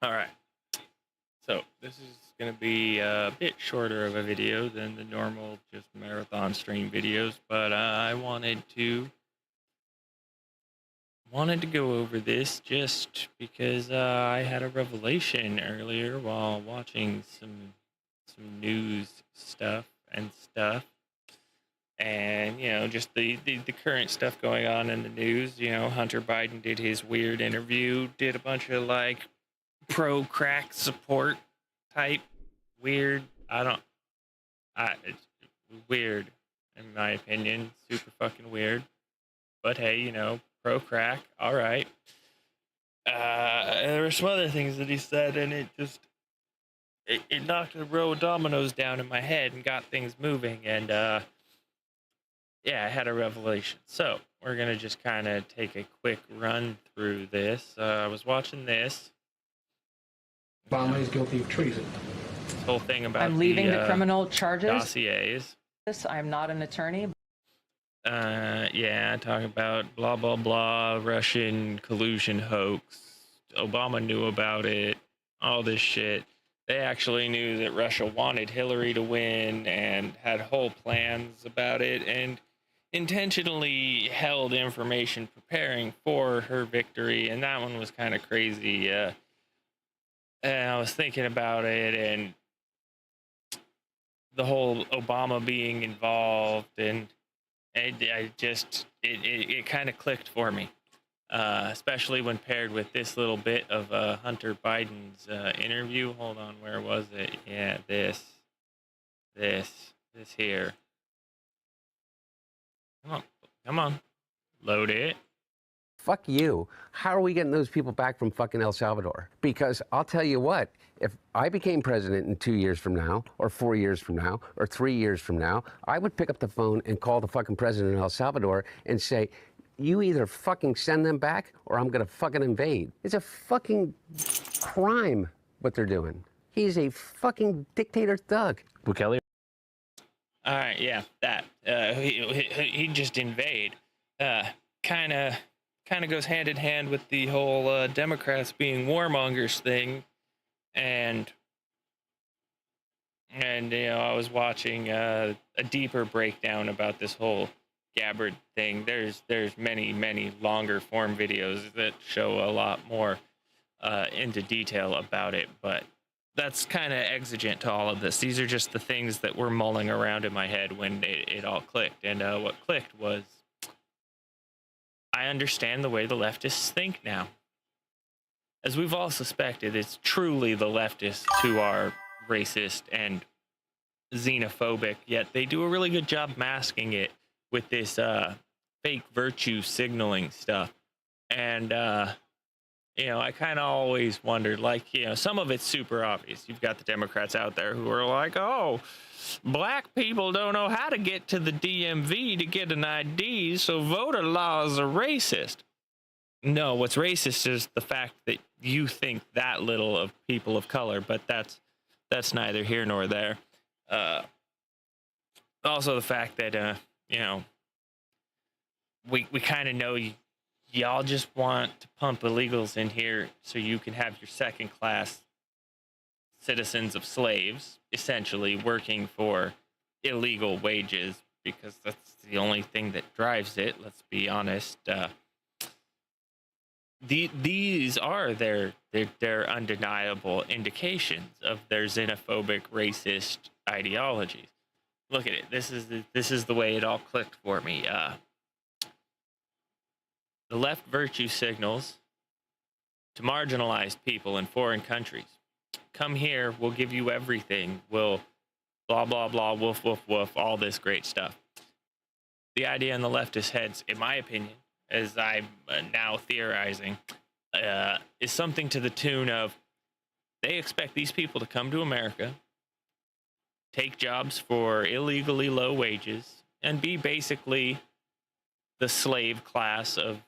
All right. So this is going to be a bit shorter of a video than the normal just marathon stream videos, but I wanted to go over this just because I had a revelation earlier while watching some news stuff, and just the current stuff going on in the news. Hunter Biden did his weird interview, did a bunch of like pro crack support type weird. It's weird in my opinion, super fucking weird. But hey, pro crack, all right. There were some other things that he said, and it knocked a row of dominoes down in my head and got things moving. And yeah, I had a revelation. So we're gonna just kind of take a quick run through this. I was watching this. Obama is guilty of treason. This whole thing about I'm leaving the criminal charges. Dossiers. I'm not an attorney. Yeah, talking about blah blah blah, Russian collusion hoax. Obama knew about it. All this shit. They actually knew that Russia wanted Hillary to win and had whole plans about it, and intentionally held information preparing for her victory. And that one was kind of crazy. And I was thinking about it, and the whole Obama being involved, and it kind of clicked for me, especially when paired with this little bit of Hunter Biden's interview. Hold on, where was it? Yeah, this here. Come on, load it. Fuck you. How are we getting those people back from fucking El Salvador? Because I'll tell you what, if I became president in 2 years from now, or 4 years from now, or 3 years from now, I would pick up the phone and call the fucking president of El Salvador and say, you either fucking send them back or I'm gonna fucking invade. It's a fucking crime what they're doing. He's a fucking dictator thug. Bukele. All right, yeah, that. He just invade. Kind of goes hand in hand with the whole Democrats being warmongers thing, and I was watching a deeper breakdown about this whole Gabbard thing. There's many longer form videos that show a lot more into detail about it, but that's kind of exigent to all of this. These are just the things that were mulling around in my head when it all clicked, and what clicked was, I understand the way the leftists think now. As we've all suspected, it's truly the leftists who are racist and xenophobic, yet they do a really good job masking it with this fake virtue signaling stuff. And, I kind of always wondered, some of it's super obvious. You've got the Democrats out there who are like, oh, black people don't know how to get to the DMV to get an ID, so voter laws are racist. No, what's racist is the fact that you think that little of people of color, but that's neither here nor there. Also the fact that, we kind of know y'all just want to pump illegals in here so you can have your second class citizens of slaves essentially working for illegal wages, because that's the only thing that drives it. Let's be honest. These are their undeniable indications of their xenophobic, racist ideologies. Look at it. This is the way it all clicked for me. The left virtue signals to marginalized people in foreign countries. Come here, we'll give you everything. We'll blah, blah, blah, woof, woof, woof, all this great stuff. The idea in the leftist heads, in my opinion, as I'm now theorizing, is something to the tune of, they expect these people to come to America, take jobs for illegally low wages, and be basically the slave class of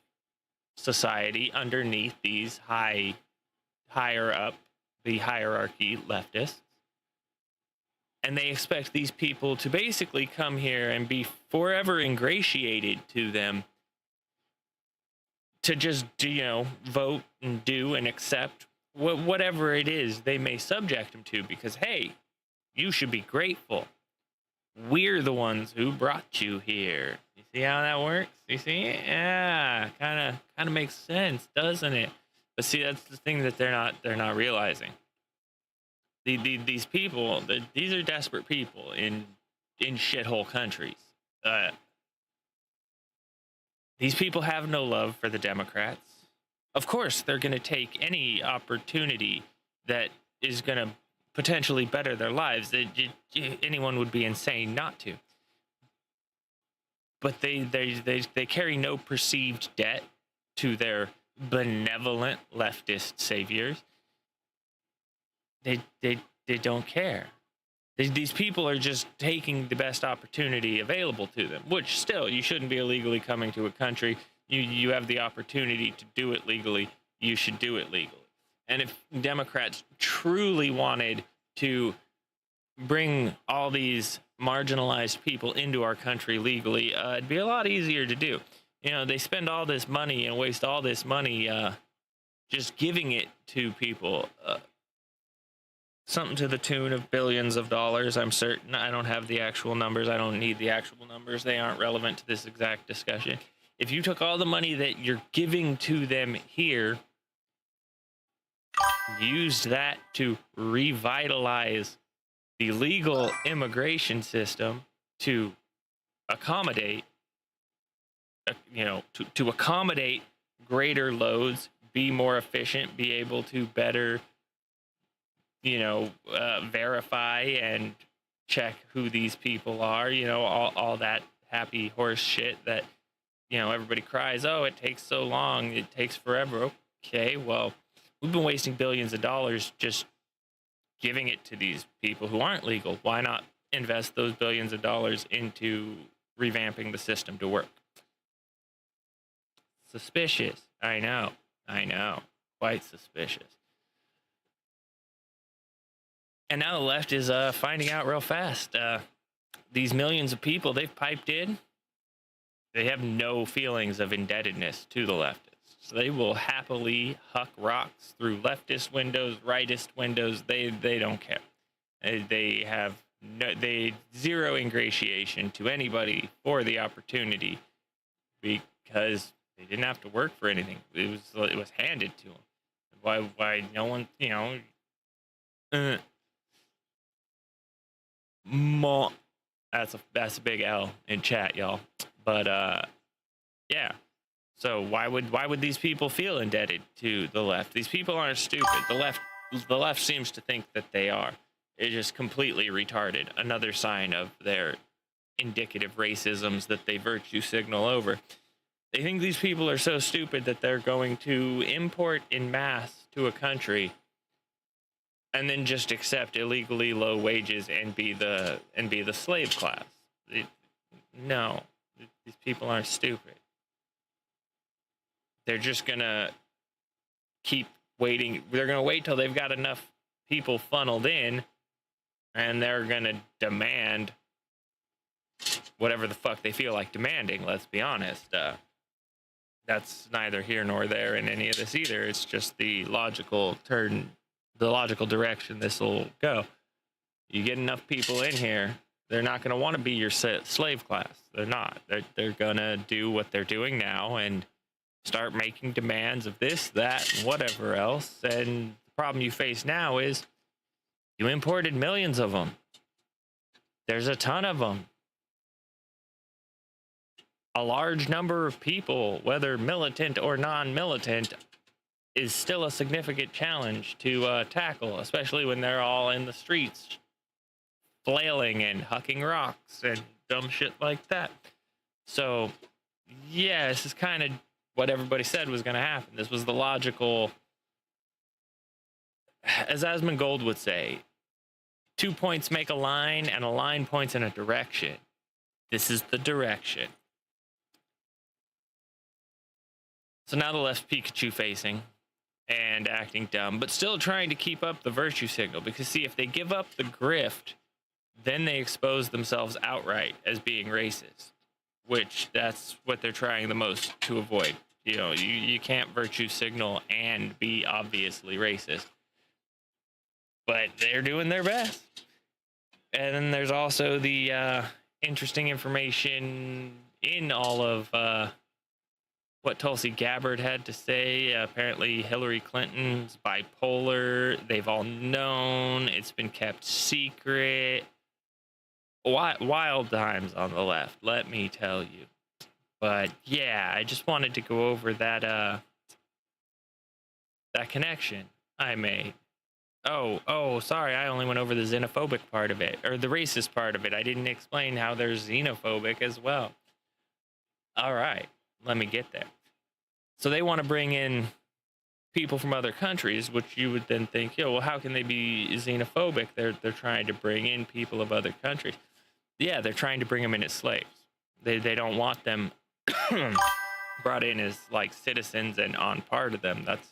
society underneath these higher up the hierarchy leftists. And they expect these people to basically come here and be forever ingratiated to them, to just, vote and do and accept whatever it is they may subject them to, because hey, you should be grateful. We're the ones who brought you here. You see how that works? You see? Yeah, kind of makes sense, doesn't it? But see, that's the thing that they're not realizing. These people, these are desperate people in shithole countries. These people have no love for the Democrats. Of course, they're going to take any opportunity that is going to potentially better their lives. Anyone would be insane not to. But they carry no perceived debt to their benevolent leftist saviors. They don't care. These people are just taking the best opportunity available to them, which still, you shouldn't be illegally coming to a country. You have the opportunity to do it legally. You should do it legally. And if Democrats truly wanted to bring all these marginalized people into our country legally, it'd be a lot easier to do. You know, they spend all this money and waste all this money just giving it to people. Something to the tune of billions of dollars, I'm certain. I don't have the actual numbers. I don't need the actual numbers. They aren't relevant to this exact discussion. If you took all the money that you're giving to them here, used that to revitalize the legal immigration system to accommodate, to accommodate greater loads, be more efficient, be able to better verify and check who these people are, all that happy horse shit that, everybody cries, oh, it takes so long, it takes forever. Okay, well, we've been wasting billions of dollars just giving it to these people who aren't legal. Why not invest those billions of dollars into revamping the system to work? Suspicious. I know. Quite suspicious. And now the left is finding out real fast. These millions of people they've piped in, they have no feelings of indebtedness to the leftists. So they will happily huck rocks through leftist windows, rightist windows. They don't care. They have zero ingratiation to anybody for the opportunity because they didn't have to work for anything. It was handed to them. Why no one, that's a big L in chat, y'all. But yeah. So why would these people feel indebted to the left? These people aren't stupid. The left seems to think that they are. It's just completely retarded. Another sign of their indicative racisms that they virtue signal over. They think these people are so stupid that they're going to import in mass to a country and then just accept illegally low wages and be the slave class. No, these people aren't stupid. They're just gonna keep waiting. They're gonna wait till they've got enough people funneled in, and they're gonna demand whatever the fuck they feel like demanding. Let's be honest. That's neither here nor there in any of this either. It's just the logical direction this will go. You get enough people in here, they're not going to want to be your slave class. They're not. They're going to do what they're doing now and start making demands of this, that, and whatever else. And the problem you face now is you imported millions of them. There's a ton of them. A large number of people, whether militant or non-militant, is still a significant challenge to tackle, especially when they're all in the streets flailing and hucking rocks and dumb shit like that. So, yeah, this is kind of what everybody said was going to happen. This was the logical, as Asmongold would say, 2 points make a line and a line points in a direction. This is the direction. So now the left's Pikachu facing and acting dumb, but still trying to keep up the virtue signal. Because, see, if they give up the grift, then they expose themselves outright as being racist, which that's what they're trying the most to avoid. You can't virtue signal and be obviously racist. But they're doing their best. And then there's also the interesting information in all of what Tulsi Gabbard had to say. Apparently, Hillary Clinton's bipolar. They've all known. It's been kept secret. Wild times on the left, let me tell you. But yeah, I just wanted to go over that connection I made. Oh, sorry, I only went over the xenophobic part of it, or the racist part of it. I didn't explain how there's xenophobic as well. All right, let me get there. So they want to bring in people from other countries, which you would then think, well, how can they be xenophobic? They're trying to bring in people of other countries. Yeah, they're trying to bring them in as slaves. They don't want them brought in as like citizens and on part of them. That's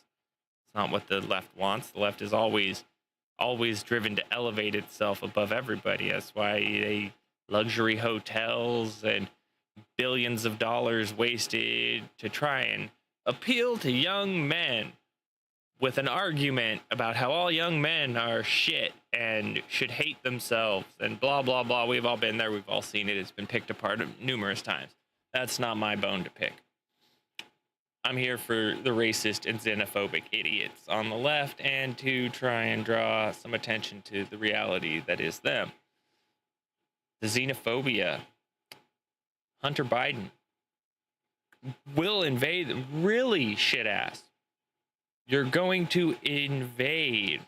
not what the left wants. The left is always driven to elevate itself above everybody. That's why they luxury hotels and billions of dollars wasted to try and appeal to young men with an argument about how all young men are shit and should hate themselves and blah, blah, blah. We've all been there. We've all seen it. It's been picked apart numerous times. That's not my bone to pick. I'm here for the racist and xenophobic idiots on the left and to try and draw some attention to the reality that is them. The xenophobia. Hunter Biden will invade them. Really, shit ass. You're going to invade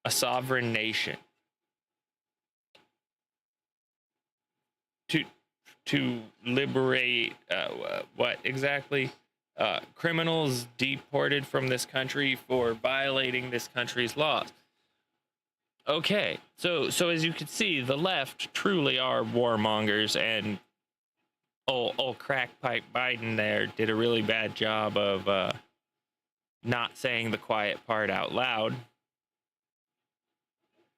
a sovereign nation to liberate what exactly? Criminals deported from this country for violating this country's laws. Okay, so as you can see, the left truly are warmongers, and old crackpipe Biden there did a really bad job of not saying the quiet part out loud.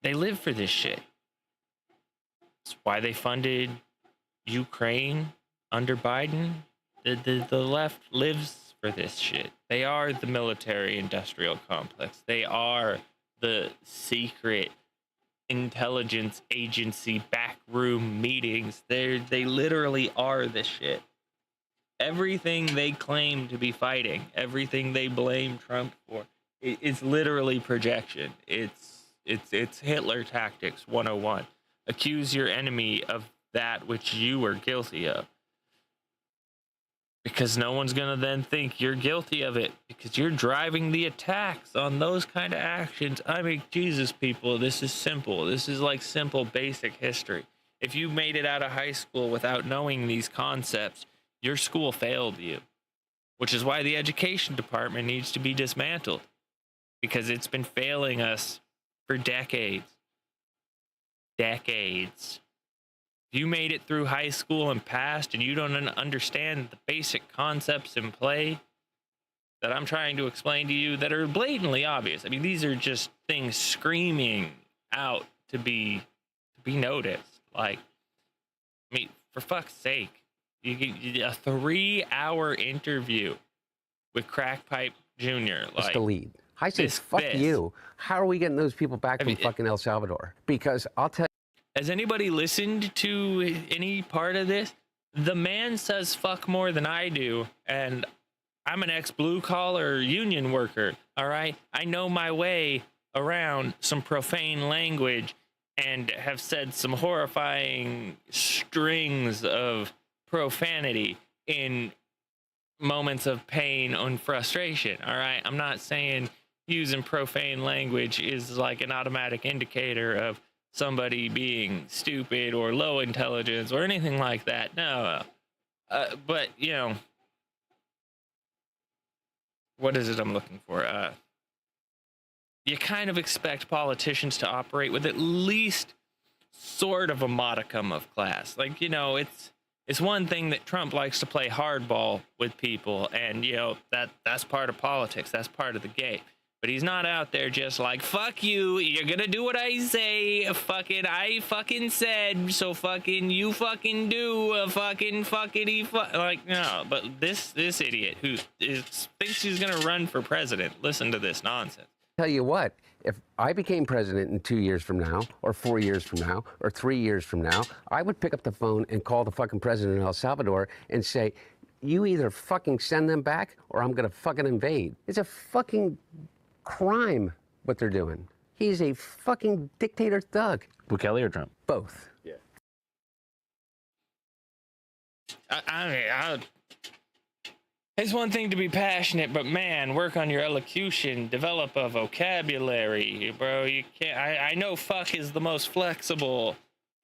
They live for this shit. That's why they funded Ukraine under Biden. The left lives for this shit. They are the military-industrial complex. They are the secret intelligence agency backroom meetings. They literally are this shit. Everything they claim to be fighting, everything they blame Trump for, it's literally projection. It's Hitler tactics 101. Accuse your enemy of that which you are guilty of. Because no one's going to then think you're guilty of it, because you're driving the attacks on those kind of actions. I mean, Jesus, people, this is simple. This is like simple, basic history. If you made it out of high school without knowing these concepts, your school failed you, which is why the education department needs to be dismantled, because it's been failing us for decades. Decades. If you made it through high school and passed and you don't understand the basic concepts in play that I'm trying to explain to you that are blatantly obvious. I mean, these are just things screaming out to be noticed. Like, I mean, for fuck's sake, you get a 3-hour interview with Crackpipe Jr. Like, the lead. I say, fuck you. How are we getting those people back from fucking El Salvador? Because I'll tell you. Has anybody listened to any part of this? The man says fuck more than I do, and I'm an ex-blue collar union worker, all right? I know my way around some profane language and have said some horrifying strings of profanity in moments of pain and frustration, all right? I'm not saying using profane language is like an automatic indicator of somebody being stupid or low intelligence or anything like that. No. But, you know, what is it I'm looking for? You kind of expect politicians to operate with at least sort of a modicum of class. Like, you know, it's one thing that Trump likes to play hardball with people, and, you know, that's part of politics. That's part of the game. But he's not out there just like, fuck you, you're gonna do what I say, fucking, I fucking said, so fucking, you fucking do, fucking, like, no. But this idiot who thinks he's gonna run for president, listen to this nonsense. Tell you what, if I became president in 2 years from now, or 4 years from now, or 3 years from now, I would pick up the phone and call the fucking president of El Salvador and say, you either fucking send them back or I'm gonna fucking invade. It's a fucking crime what they're doing. He's a fucking dictator thug. Bukele or Trump? Both. Yeah. It's one thing to be passionate, but man, work on your elocution, develop a vocabulary, bro. You can't. I know fuck is the most flexible,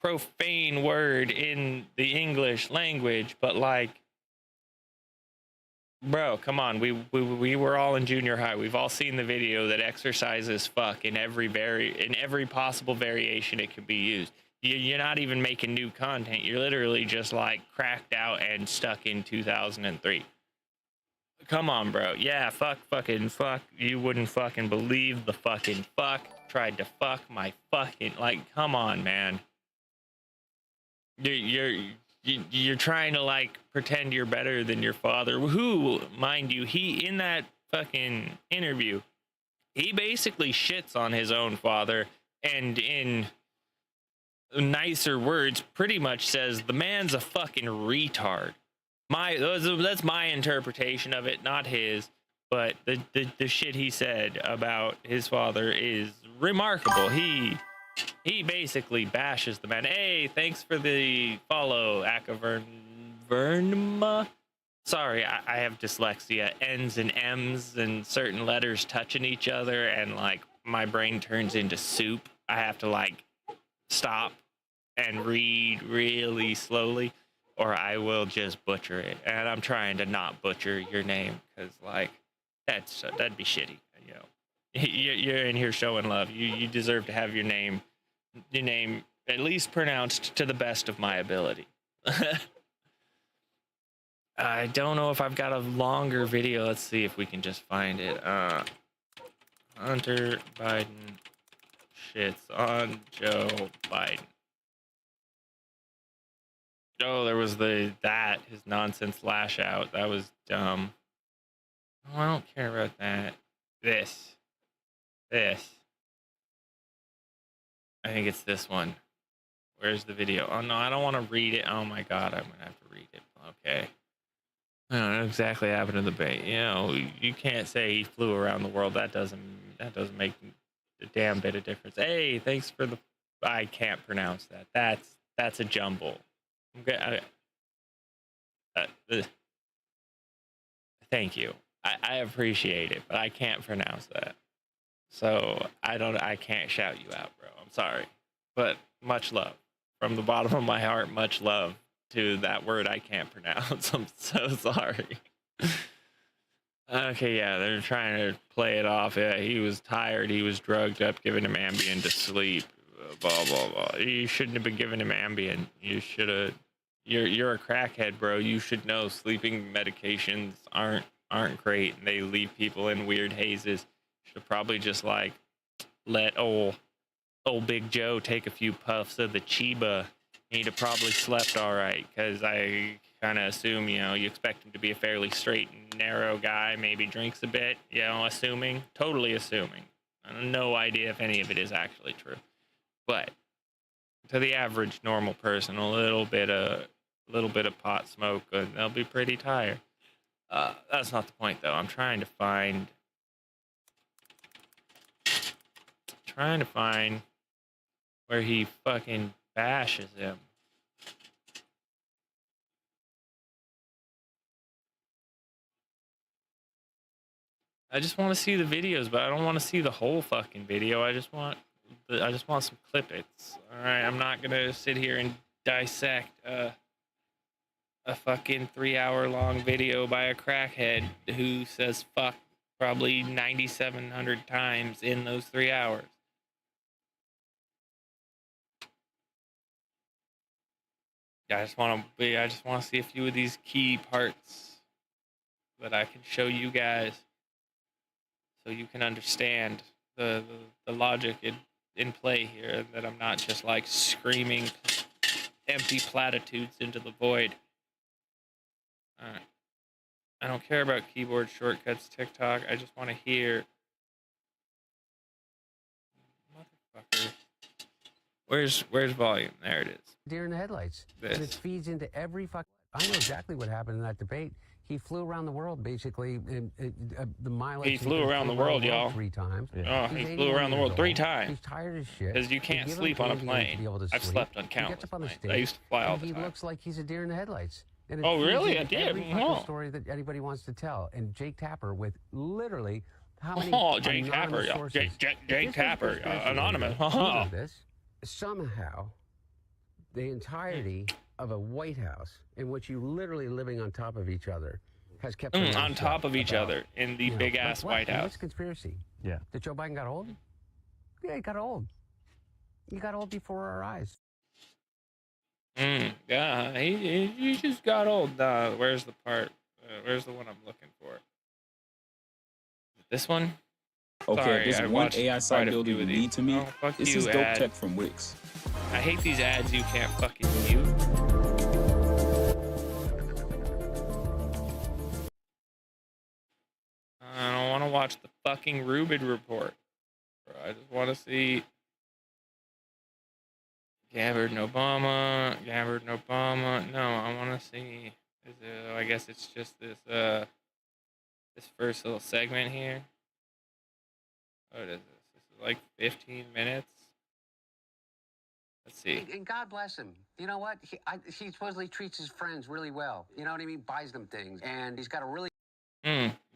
profane word in the English language, but like, bro, come on. We were all in junior high. We've all seen the video that exercises fuck in every possible variation it could be used. You're not even making new content. You're literally just like cracked out and stuck in 2003. Come on, bro. Yeah, fuck. You wouldn't fucking believe the fucking fuck. Tried to fuck my fucking, like, come on, man. You're trying to, like, pretend you're better than your father. Who, mind you, he, in that fucking interview, he basically shits on his own father and in nicer words pretty much says the man's a fucking retard. That's my interpretation of it, not his. But the shit he said about his father is remarkable. He basically bashes the man. Hey, thanks for the follow, Akavernma. Sorry, I have dyslexia. N's and M's and certain letters touching each other, and like my brain turns into soup. I have to like stop and read really slowly, or I will just butcher it. And I'm trying to not butcher your name, because like that'd be shitty. You know, you're in here showing love. You deserve to have your name at least pronounced to the best of my ability. I don't know if I've got a longer video. Let's see if we can just find it. Hunter Biden shits on Joe Biden. Oh, there was his nonsense lash out. That was dumb. Oh, I don't care about that. This. I think it's this one. Where's the video? Oh no, I don't want to read it. Oh my god, I'm gonna have to read it. Okay. I don't know exactly what happened to the bait. You know, you can't say he flew around the world. That doesn't make a damn bit of difference. Hey, thanks for the. I can't pronounce that. That's a jumble. Thank you. I appreciate it, but I can't pronounce that. So I can't shout you out, bro. I'm sorry. But much love. From the bottom of my heart, much love to that word I can't pronounce. I'm so sorry. Okay, yeah, they're trying to play it off. Yeah, he was tired. He was drugged up, giving him Ambien to sleep. Blah, blah, blah. You shouldn't have been giving him Ambien. You should have. You're a crackhead, bro. You should know sleeping medications aren't great, and they leave people in weird hazes. Should have probably just like let old Big Joe take a few puffs of the Chiba. He'd have probably slept all right, because I kind of assume, you know, you expect him to be a fairly straight and narrow guy, maybe drinks a bit, you know, totally assuming. I have no idea if any of it is actually true. But to the average normal person, a little bit of pot smoke, they'll be pretty tired. That's not the point, though. I'm trying to find where he fucking bashes him. I just want to see the videos, but I don't want to see the whole fucking video. I just want some clippets. All right, I'm not gonna sit here and dissect a fucking 3-hour-long video by a crackhead who says fuck probably 9,700 times in those 3 hours. I just want to see a few of these key parts that I can show you guys. so you can understand the logic in play here, that I'm not just like screaming empty platitudes into the void. I don't care about keyboard shortcuts, TikTok. I just want to hear. Motherfucker. Where's volume? There it is. Deer in the headlights. This. And it feeds into every fucking. I know exactly what happened in that debate. He flew around the world, basically. The mileage. He flew around the world, y'all. 3 times. Yeah. Oh, he flew around the world 3 times. He's tired as shit. Because you can't sleep on a plane. I've slept on countless planes. I used to fly all the time. He looks like he's a deer in the headlights. And oh, really? A deer? Every fucking story that anybody wants to tell. And Jake Tapper with literally how many Jake Tapper, sources. Jake Tapper, anonymous. This, somehow, the entirety of a White House in which you literally living on top of each other has kept on top of each other in the big ass White House. What's conspiracy? Yeah. That Joe Biden got old? Yeah, he got old. He got old before our eyes. Yeah, he just got old. Where's the part? Where's the one I'm looking for? This one? Okay, Sorry, there's one AI site builder you need to meet. This is Dope Tech from Wix. I hate these ads you can't fucking mute. I don't want to watch the fucking Rubin report. I just want to see Gabbard and Obama. No, I want to see. I guess it's just this this first little segment here. What is this? This is like 15 minutes. Let's see. And God bless him. You know what? He supposedly treats his friends really well. You know what I mean? Buys them things, and he's got a really.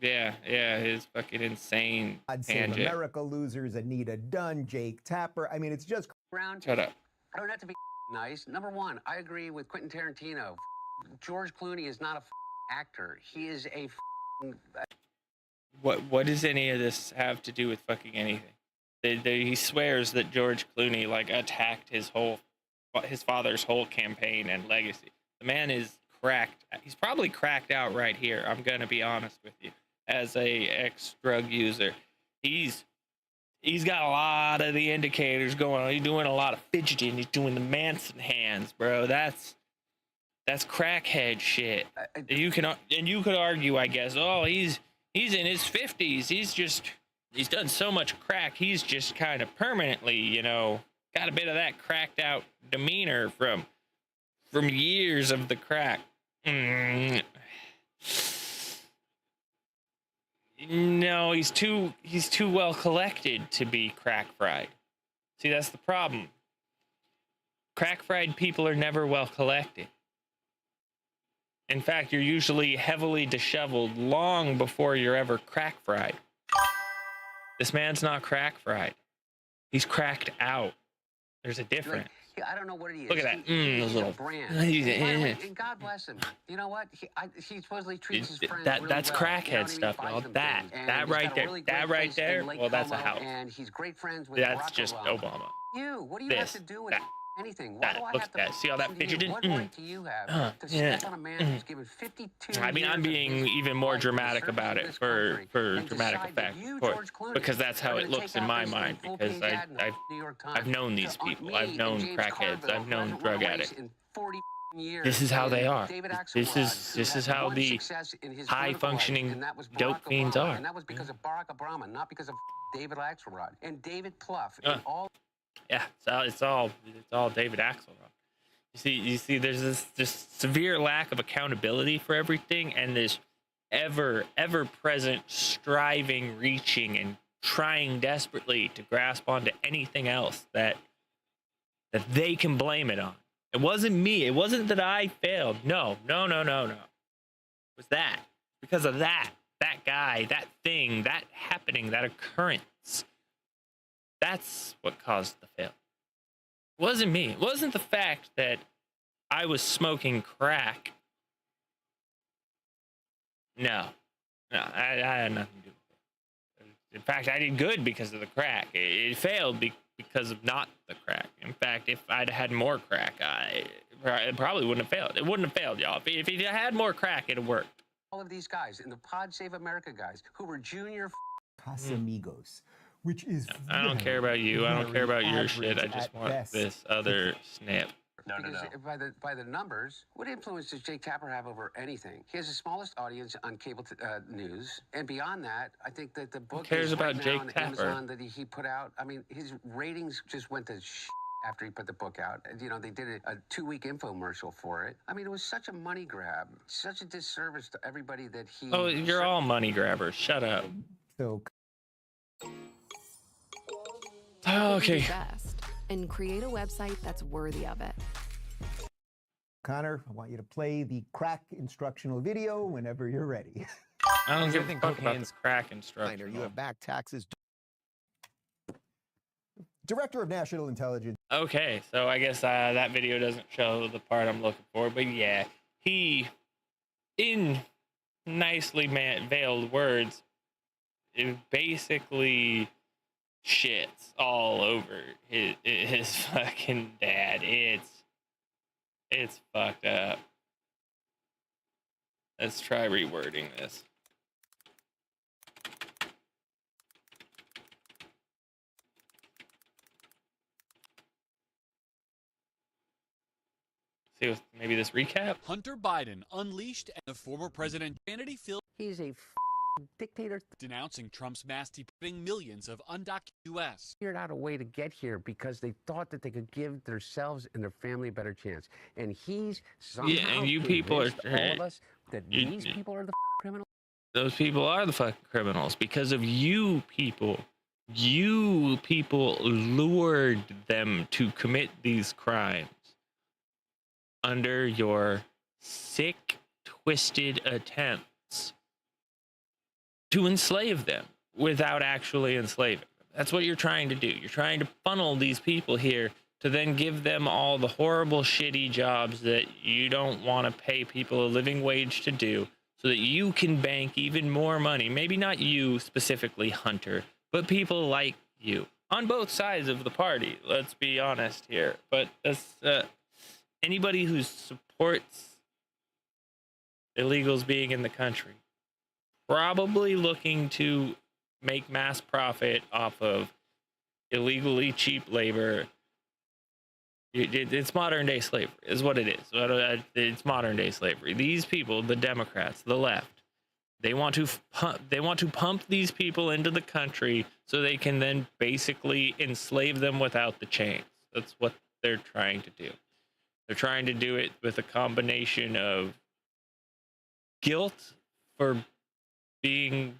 Yeah, his fucking insane I'd say tangent. America losers, Anita Dunn, Jake Tapper. I mean, it's just Round. Shut up. I don't have to be nice. Number one, I agree with Quentin Tarantino. George Clooney is not a actor. He is a. What does any of this have to do with fucking anything? He swears that George Clooney like attacked his father's whole campaign and legacy. The man is cracked. He's probably cracked out right here. I'm gonna be honest with you. As a ex-drug user, he's got a lot of the indicators going on. He's doing a lot of fidgeting. He's doing the Manson hands, bro. That's crackhead shit. You could argue, I guess. Oh, he's in his 50s. He's done so much crack. He's just kind of permanently, got a bit of that cracked out demeanor from years of the crack. No, he's too well collected to be crack fried. See, that's the problem. Crack fried people are never well collected. In fact, you're usually heavily disheveled long before you're ever crack fried. This man's not crack fried. He's cracked out. There's a difference. I don't know what he is. Look at that. Those little brand. And God bless him. You know what? He supposedly treats his friends really that's well. crackhead stuff, y'all. That right there. Well, that's a house. And he's great friends with That's Barack just Obama. What do you have to do with anything? Why do I look have at that. See all that fidgeting? What right do you have to step on a man who's given 52 I mean, I'm being even more dramatic about it for dramatic effect, because that's how it looks in my mind. Because I've known these people. I've known crackheads. I've known drug addicts. This is how they are. This is how the high functioning dope fiends are. And that was because of Barack Obama, not because of David Axelrod and David Plouffe. Yeah, it's all David Axelrod. You see, there's this severe lack of accountability for everything, and this ever present striving, reaching, and trying desperately to grasp onto anything else that they can blame it on. It wasn't me. It wasn't that I failed. No. It was that. Because of that guy, that thing, that happening, that occurrence. That's what caused the fail. It wasn't me. It wasn't the fact that I was smoking crack. No, I had nothing to do with it. In fact, I did good because of the crack. It failed because of not the crack. In fact, if I'd had more crack, it probably wouldn't have failed. It wouldn't have failed, y'all. If he had more crack, it'd have worked. All of these guys and the Pod Save America guys who were junior Casamigos, which is I don't care about you. I don't care about your shit. I just want this other snip. Because by the numbers, what influence does Jake Tapper have over anything? He has the smallest audience on cable news, and beyond that, I think that the book Who cares about right Jake now on Tapper? Amazon that he put out. I mean, his ratings just went to after he put the book out. You know, they did a 2-week infomercial for it. I mean, it was such a money grab, such a disservice to everybody that he. Oh, you're all money grabbers. Shut up. So. Okay. And create a website that's worthy of it. Connor, I want you to play the crack instructional video whenever you're ready. I don't give a fuck about this crack instruction. You have back taxes. Director of National Intelligence. Okay, so I guess that video doesn't show the part I'm looking for, but yeah, he, in nicely veiled words, it basically shits all over his fucking dad. It's fucked up. Let's try rewording this. See, maybe this recap. Hunter Biden unleashed and the former president Vanity Fair. He's a dictator. Denouncing Trump's mass deporting millions of undocumented U.S. Figured out a way to get here because they thought that they could give themselves and their family a better chance. And he's somehow and you people are all of us that these people are the criminals. Those people are the fucking criminals because of you people. You people lured them to commit these crimes under your sick, twisted attempts to enslave them without actually enslaving them. That's what you're trying to do. You're trying to funnel these people here to then give them all the horrible, shitty jobs that you don't want to pay people a living wage to do so that you can bank even more money. Maybe not you specifically, Hunter, but people like you on both sides of the party. Let's be honest here. But anybody who supports illegals being in the country, probably looking to make mass profit off of illegally cheap labor. It's modern day slavery is what it is. It's modern day slavery. These people, the Democrats, the left, they want to pump these people into the country so they can then basically enslave them without the chains. That's what they're trying to do. They're trying to do it with a combination of guilt for being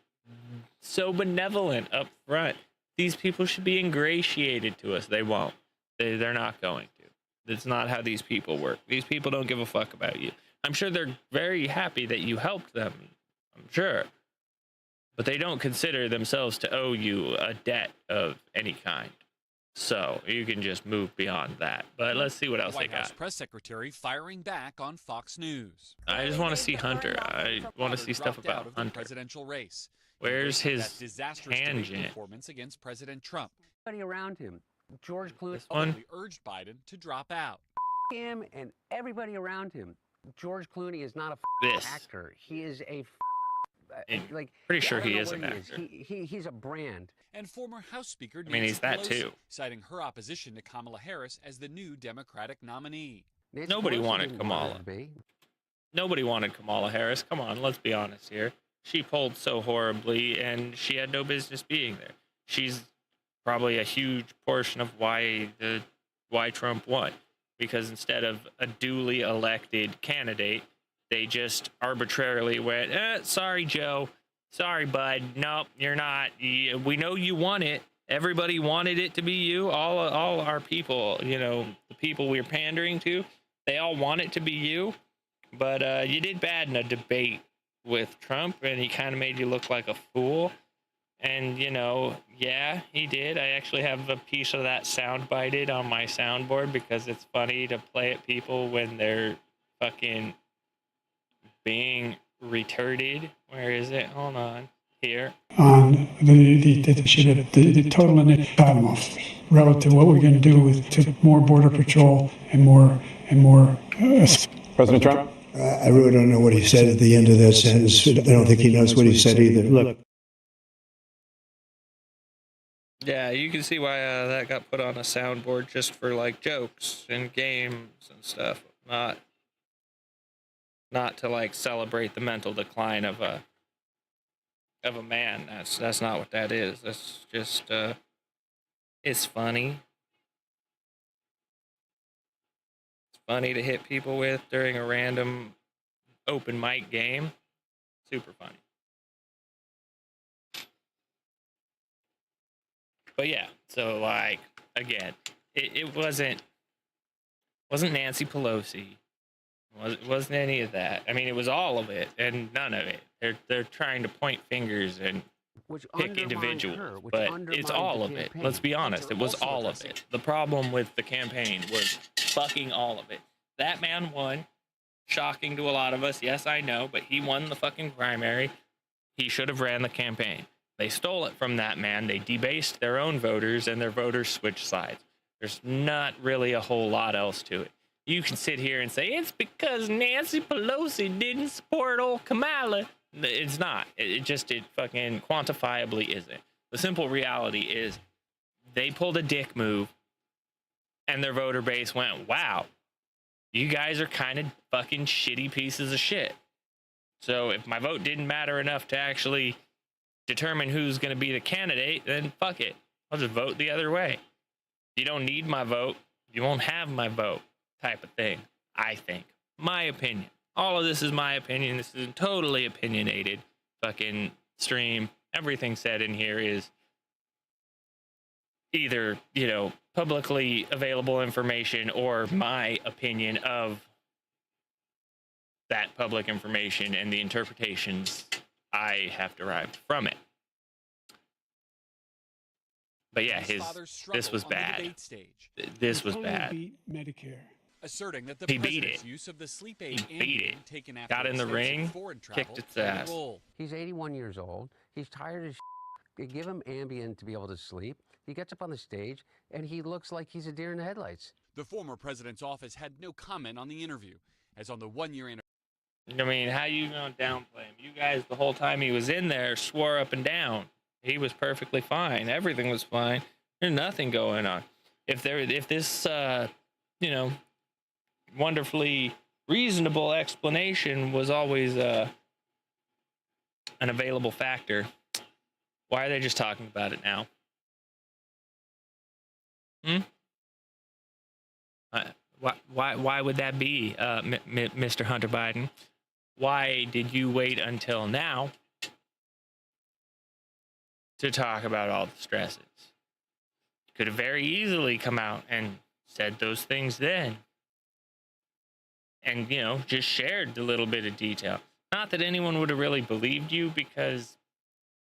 so benevolent up front. These people should be ingratiated to us. They won't. They're not going to. That's not how these people work. These people don't give a fuck about you. I'm sure they're very happy that you helped them. I'm sure. But they don't consider themselves to owe you a debt of any kind. So you can just move beyond that. But let's see what else they White House got. press secretary firing back on Fox News. I just want to see Hunter. I want to see stuff Dropped out about of the Hunter. presidential race. Where's That his disastrous debate tangent? performance against President Trump? Everybody around him, George Clooney, This one? He urged Biden to drop out. him and everybody around him. George Clooney is not a This. actor. He is a like. Pretty sure I don't he know is what an he actor. He's a brand. And former House Speaker I mean, he's that Nancy Pelosi, too. citing her opposition to Kamala Harris as the new Democratic nominee. Nancy Nobody Pelosi wanted didn't want Kamala. her to be. Nobody wanted Kamala Harris. Come on, let's be honest here. She polled so horribly, and she had no business being there. She's probably a huge portion of why Trump won, because instead of a duly elected candidate, they just arbitrarily went, sorry, Joe. Sorry, bud. Nope, you're not. We know you won it. Everybody wanted it to be you. All our people, the people we're pandering to, they all want it to be you. But you did bad in a debate with Trump, and he kind of made you look like a fool. And, yeah, he did. I actually have a piece of that sound bited on my soundboard because it's funny to play at people when they're fucking being retarded. Where is it? Hold on. Here. On the total and net bottom off relative to what we're going to do to more border patrol and more. President Trump? I really don't know what he said at the end of that sentence. I don't think he knows what he said either. Look, Yeah, you can see why that got put on a soundboard just for like jokes and games and stuff, not to like celebrate the mental decline of a man. That's not what that is. That's just it's funny. It's funny to hit people with during a random open mic game. Super funny. But yeah, so like again, it wasn't Nancy Pelosi. It wasn't any of that. I mean, it was all of it and none of it. They're trying to point fingers and pick individuals, but it's all of it. Let's be honest, it was all of it. The problem with the campaign was fucking all of it. That man won. Shocking to a lot of us. Yes, I know, but he won the fucking primary. He should have ran the campaign. They stole it from that man. They debased their own voters, and their voters switched sides. There's not really a whole lot else to it. You can sit here and say, it's because Nancy Pelosi didn't support old Kamala. It's not. It fucking quantifiably isn't. The simple reality is they pulled a dick move, and their voter base went, wow, you guys are kind of fucking shitty pieces of shit. So if my vote didn't matter enough to actually determine who's going to be the candidate, then fuck it. I'll just vote the other way. You don't need my vote. You won't have my vote type of thing, I think. My opinion. All of this is my opinion. This is a totally opinionated fucking stream. Everything said in here is either, publicly available information or my opinion of that public information and the interpretations I have derived from it. But yeah, this was bad. This was bad. Medicare. Asserting that the he beat president's it. use of the sleep aid He beat it. taken after Got in the ring, kicked its ass. He's 81 years old. He's tired as shit. They give him Ambien to be able to sleep. He gets up on the stage, and he looks like he's a deer in the headlights. The former president's office had no comment on the interview, as on the one-year anniversary. I mean, how you gonna downplay him? You guys, the whole time he was in there, swore up and down he was perfectly fine. Everything was fine. There's nothing going on. If this, wonderfully reasonable explanation was always an available factor, why are they just talking about it now? Why would that be, Mr. Hunter Biden? Why did you wait until now to talk about all the stresses? Could have very easily come out and said those things then. And, just shared a little bit of detail. Not that anyone would have really believed you, because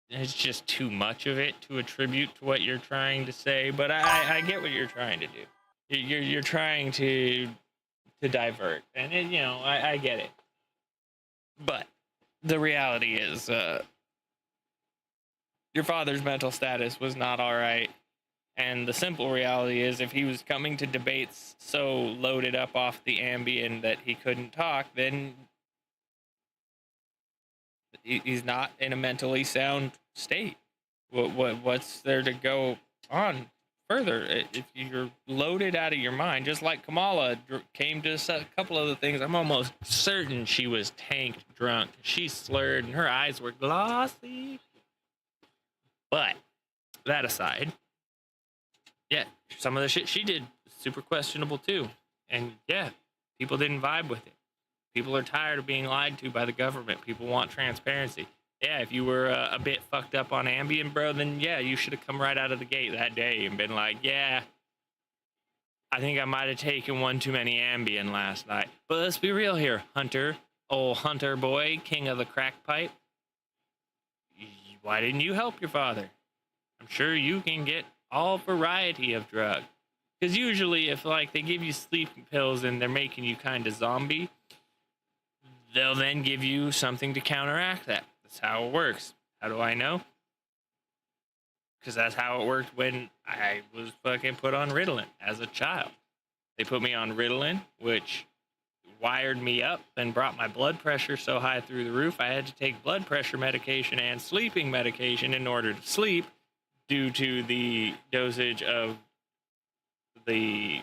it's just too much of it to attribute to what you're trying to say. But I get what you're trying to do. You're trying to divert, and I get it. But the reality is, your father's mental status was not all right. And the simple reality is, if he was coming to debates so loaded up off the Ambien that he couldn't talk, then he's not in a mentally sound state. What's there to go on further? If you're loaded out of your mind, just like Kamala came to a couple of the things, I'm almost certain she was tanked drunk. She slurred and her eyes were glossy. But that aside, yeah, some of the shit she did super questionable too. And yeah, people didn't vibe with it. People are tired of being lied to by the government. People want transparency. Yeah, if you were a bit fucked up on Ambien, bro, then yeah, you should have come right out of the gate that day and been like, yeah, I think I might have taken one too many Ambien last night. But let's be real here, Hunter. Old Hunter boy, king of the crack pipe. Why didn't you help your father? I'm sure you can get all variety of drug. Because usually if they give you sleeping pills and they're making you kind of zombie, they'll then give you something to counteract that. That's how it works. How do I know? Because that's how it worked when I was fucking put on Ritalin as a child. They put me on Ritalin, which wired me up and brought my blood pressure so high through the roof, I had to take blood pressure medication and sleeping medication in order to sleep. due to the dosage of the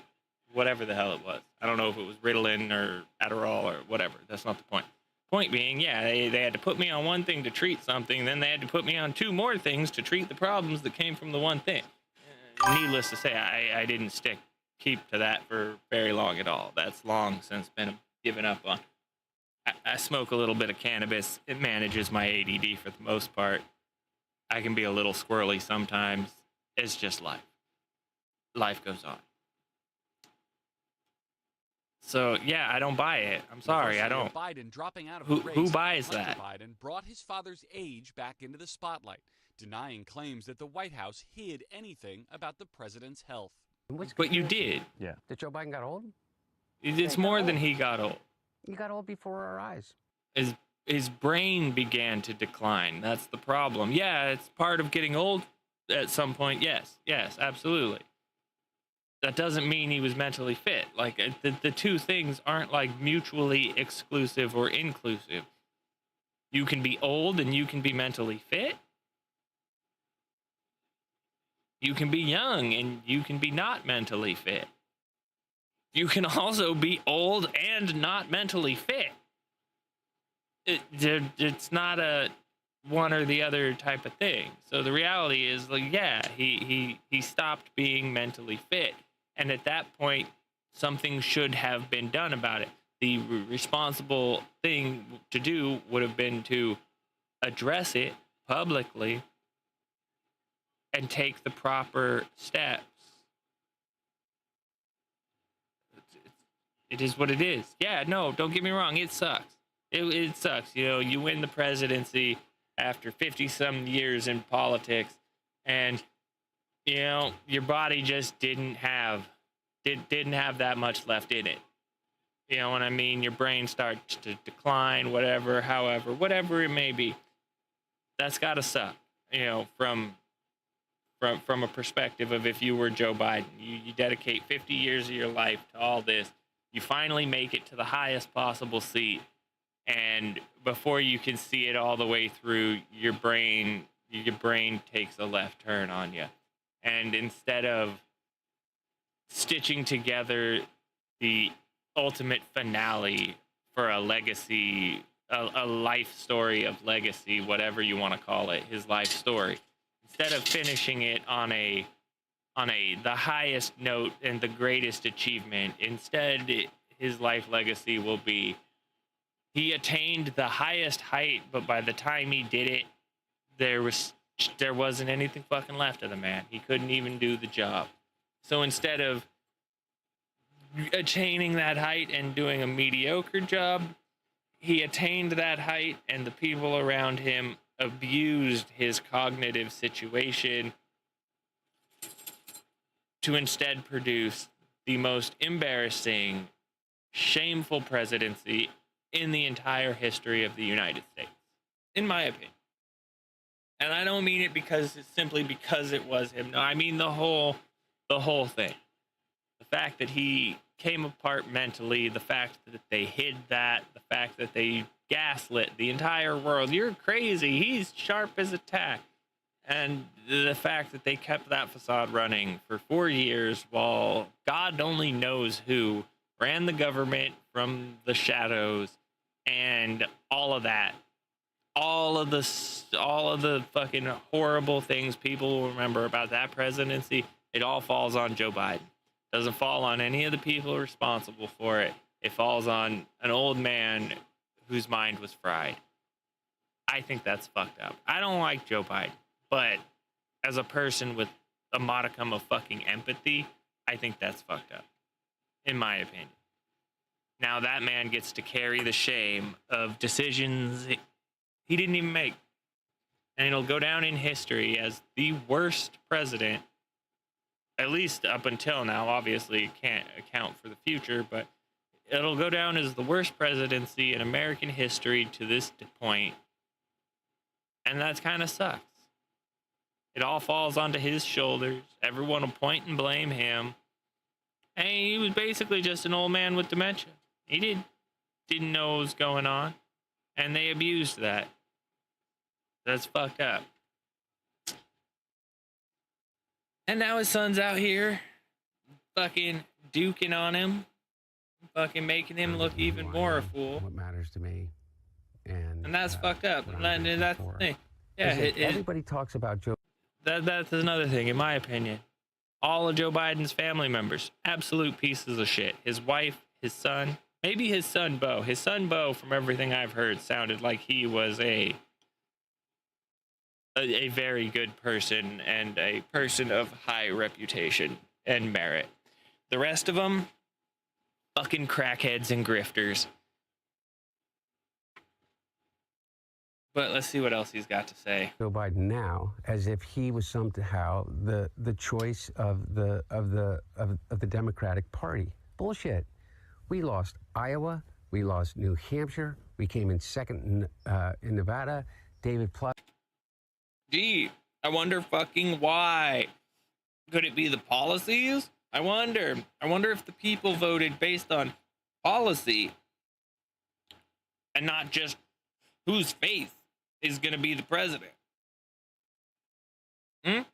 whatever the hell it was. I don't know if it was Ritalin or Adderall or whatever. That's not the point. Point being, yeah, they had to put me on one thing to treat something, then they had to put me on 2 more things to treat the problems that came from the one thing. Needless to say, I didn't keep to that for very long at all. That's long since been given up on. I smoke a little bit of cannabis. It manages my ADD for the most part. I can be a little squirrely sometimes. It's just life. Life goes on. So yeah, I don't buy it. I'm sorry, I don't. Biden dropping out of Who buys Hunter that? Biden brought his father's age back into the spotlight, denying claims that the White House hid anything about the president's health. But you did. Yeah. That Joe Biden got old? It's more than he got old. He got old before our eyes. His brain began to decline. That's the problem. Yeah, it's part of getting old at some point. Yes, absolutely. That doesn't mean he was mentally fit. Like, the 2 things aren't like mutually exclusive or inclusive. You can be old and you can be mentally fit. You can be young and you can be not mentally fit. You can also be old and not mentally fit. It's not a one or the other type of thing. So the reality is, like, yeah, he stopped being mentally fit. And at that point, something should have been done about it. The responsible thing to do would have been to address it publicly and take the proper steps. It is what it is. Yeah, no, don't get me wrong. It sucks. It sucks. You know, you win the presidency after 50-some years in politics, and you know, your body just didn't have that much left in it. You know what I mean? Your brain starts to decline, whatever it may be. That's gotta suck. You know, from a perspective of if you were Joe Biden, you dedicate 50 years of your life to all this. You finally make it to the highest possible seat, and before you can see it all the way through, your brain takes a left turn on you. And instead of stitching together the ultimate finale for a legacy, a life story of legacy, whatever you want to call it, his life story, instead of finishing it on the highest note and the greatest achievement, instead his life legacy will be he attained the highest height, but by the time he did it, there wasn't anything fucking left of the man. He couldn't even do the job. So instead of attaining that height and doing a mediocre job, he attained that height, and the people around him abused his cognitive situation to instead produce the most embarrassing, shameful presidency in the entire history of the United States, in my opinion. And I don't mean it simply because it was him. No, I mean the whole thing. The fact that he came apart mentally, the fact that they hid that, the fact that they gaslit the entire world. You're crazy. He's sharp as a tack. And the fact that they kept that facade running for 4 years while God only knows who ran the government from the shadows and all of that. All of the fucking horrible things people will remember about that presidency, it all falls on Joe Biden. It doesn't fall on any of the people responsible for it. It falls on an old man whose mind was fried. I think that's fucked up. I don't like Joe Biden, but as a person with a modicum of fucking empathy, I think that's fucked up, in my opinion. Now that man gets to carry the shame of decisions he didn't even make. And it'll go down in history as the worst president, at least up until now. Obviously, it can't account for the future, but it'll go down as the worst presidency in American history to this point. And that's kind of sucks. It all falls onto his shoulders. Everyone will point and blame him. And he was basically just an old man with dementia. He didn't know what was going on. And they abused that. That's fucked up. And now his son's out here fucking duking on him, fucking making him look even more a fool. What matters to me. And that's fucked up. And that's the thing. Yeah, everybody talks about Joe. That's another thing, in my opinion. All of Joe Biden's family members, absolute pieces of shit. His wife, his son, maybe his son Beau. His son Beau, from everything I've heard, sounded like he was a very good person and a person of high reputation and merit. The rest of them, fucking crackheads and grifters. But let's see what else he's got to say. Joe Biden now, as if he was somehow the choice of the Democratic Party. Bullshit. We lost Iowa. We lost New Hampshire. We came in second in Nevada. David Plus. Gee, I wonder fucking why. Could it be the policies? I wonder if the people voted based on policy and not just whose faith is going to be the president. You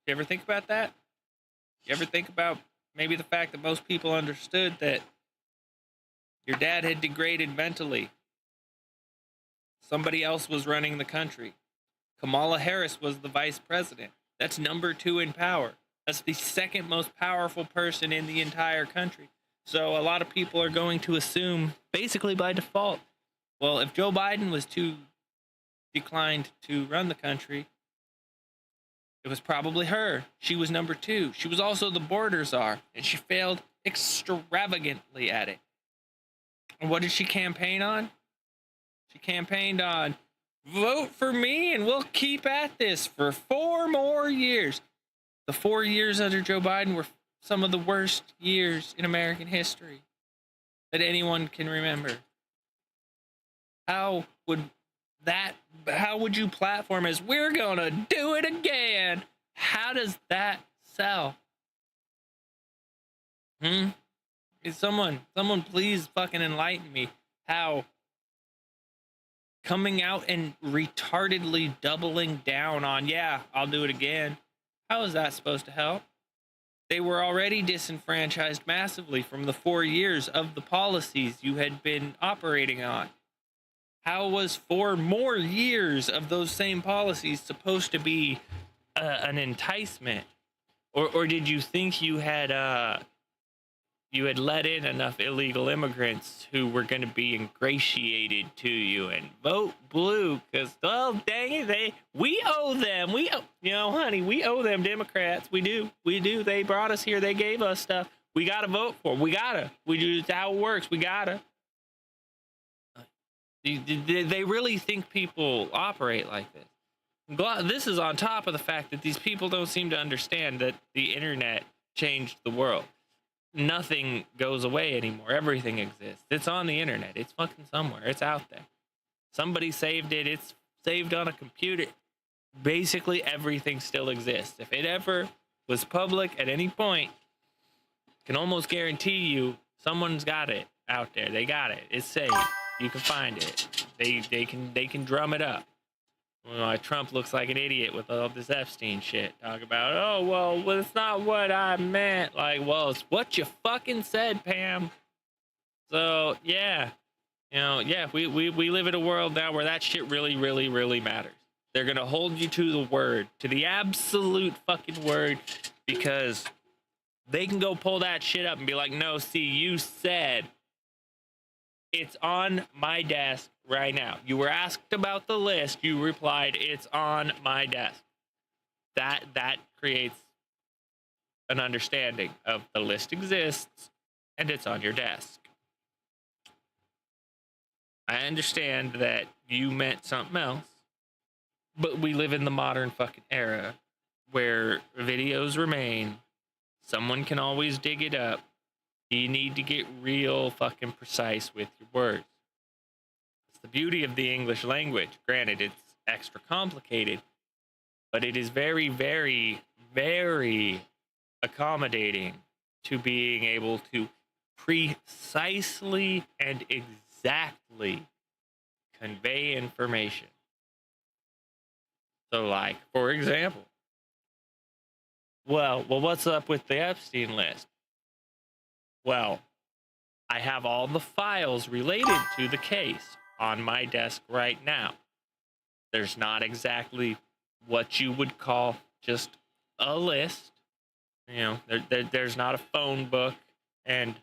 ever think about that? You ever think about maybe the fact that most people understood that your dad had degraded mentally? Somebody else was running the country. Kamala Harris was the vice president. That's number 2 in power. That's the second most powerful person in the entire country. So a lot of people are going to assume, basically by default, well, if Joe Biden was too declined to run the country, it was probably her. She was number 2. She was also the border czar, and she failed extravagantly at it. And what did she campaign on? She campaigned on, vote for me and we'll keep at this for 4 more years. The 4 years under Joe Biden were some of the worst years in American history that anyone can remember. How would you platform as, we're gonna do it again? How does that sell? Is someone please fucking enlighten me how coming out and retardedly doubling down on, yeah, I'll do it again. How is that supposed to help? They were already disenfranchised massively from the 4 years of the policies you had been operating on. How was 4 more years of those same policies supposed to be an enticement? Or did you think you had let in enough illegal immigrants who were going to be ingratiated to you and vote blue? Because, well, dang it, we owe them. Honey, we owe them Democrats. We do. They brought us here. They gave us stuff. We got to vote for them. We do. It's how it works. We got to. They really think people operate like this. This is on top of the fact that these people don't seem to understand that the internet changed the world. Nothing goes away anymore. Everything exists. It's on the internet. It's fucking somewhere. It's out there. Somebody saved it. It's saved on a computer. Basically, everything still exists. If it ever was public at any point, I can almost guarantee you someone's got it out there. They got it. It's saved. You can find it. They can drum it up. Well, Trump looks like an idiot with all this Epstein shit. Talk about, oh, well, it's not what I meant. Like, well, it's what you fucking said, Pam. So, yeah. We live in a world now where that shit really, really, really matters. They're going to hold you to the word, to the absolute fucking word, because they can go pull that shit up and be like, no, see, you said it's on my desk right now. You were asked about the list. You replied, it's on my desk. That creates an understanding of the list exists and it's on your desk. I understand that you meant something else, but we live in the modern fucking era where videos remain. Someone can always dig it up. You need to get real fucking precise with your words. It's the beauty of the English language. Granted, it's extra complicated, but it is very, very, very accommodating to being able to precisely and exactly convey information. So, like, for example, Well, what's up with the Epstein list? Well, I have all the files related to the case on my desk right now. There's not exactly what you would call just a list. You know, there's not a phone book and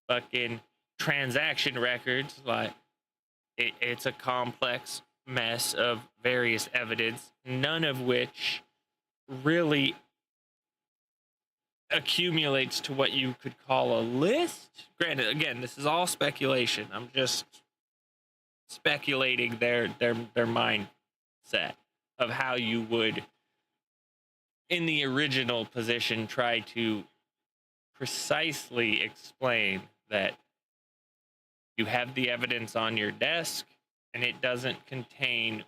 fucking transaction records. Like, it's a complex mess of various evidence, none of which really accumulates to what you could call a list. Granted, again, this is all speculation. I'm just speculating their mindset of how you would, in the original position, try to precisely explain that you have the evidence on your desk and it doesn't contain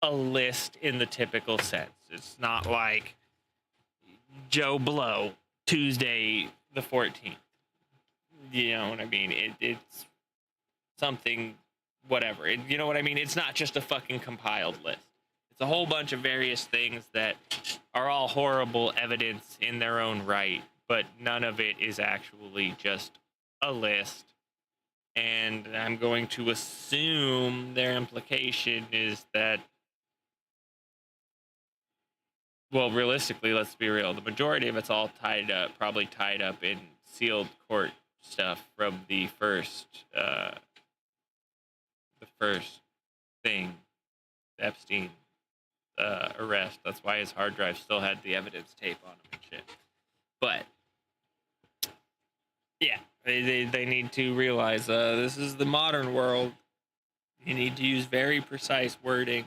a list in the typical sense. It's not like Joe Blow, Tuesday the 14th. You know what I mean? It's something, whatever. You know what I mean? It's not just a fucking compiled list. It's a whole bunch of various things that are all horrible evidence in their own right, but none of it is actually just a list. And I'm going to assume their implication is that, well, realistically, let's be real, the majority of it's all probably tied up in sealed court stuff from the first thing, Epstein arrest. That's why his hard drive still had the evidence tape on him and shit. But yeah, they need to realize this is the modern world. You need to use very precise wording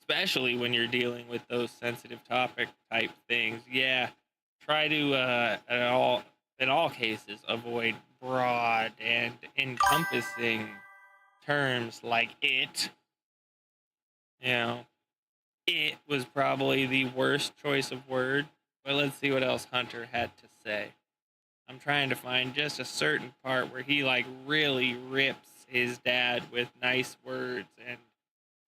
especially when you're dealing with those sensitive topic type things. Yeah, try to in all cases avoid broad and encompassing terms like it. You know, it was probably the worst choice of word, but let's see what else Hunter had to say. I'm trying to find just a certain part where he like really rips his dad with nice words, and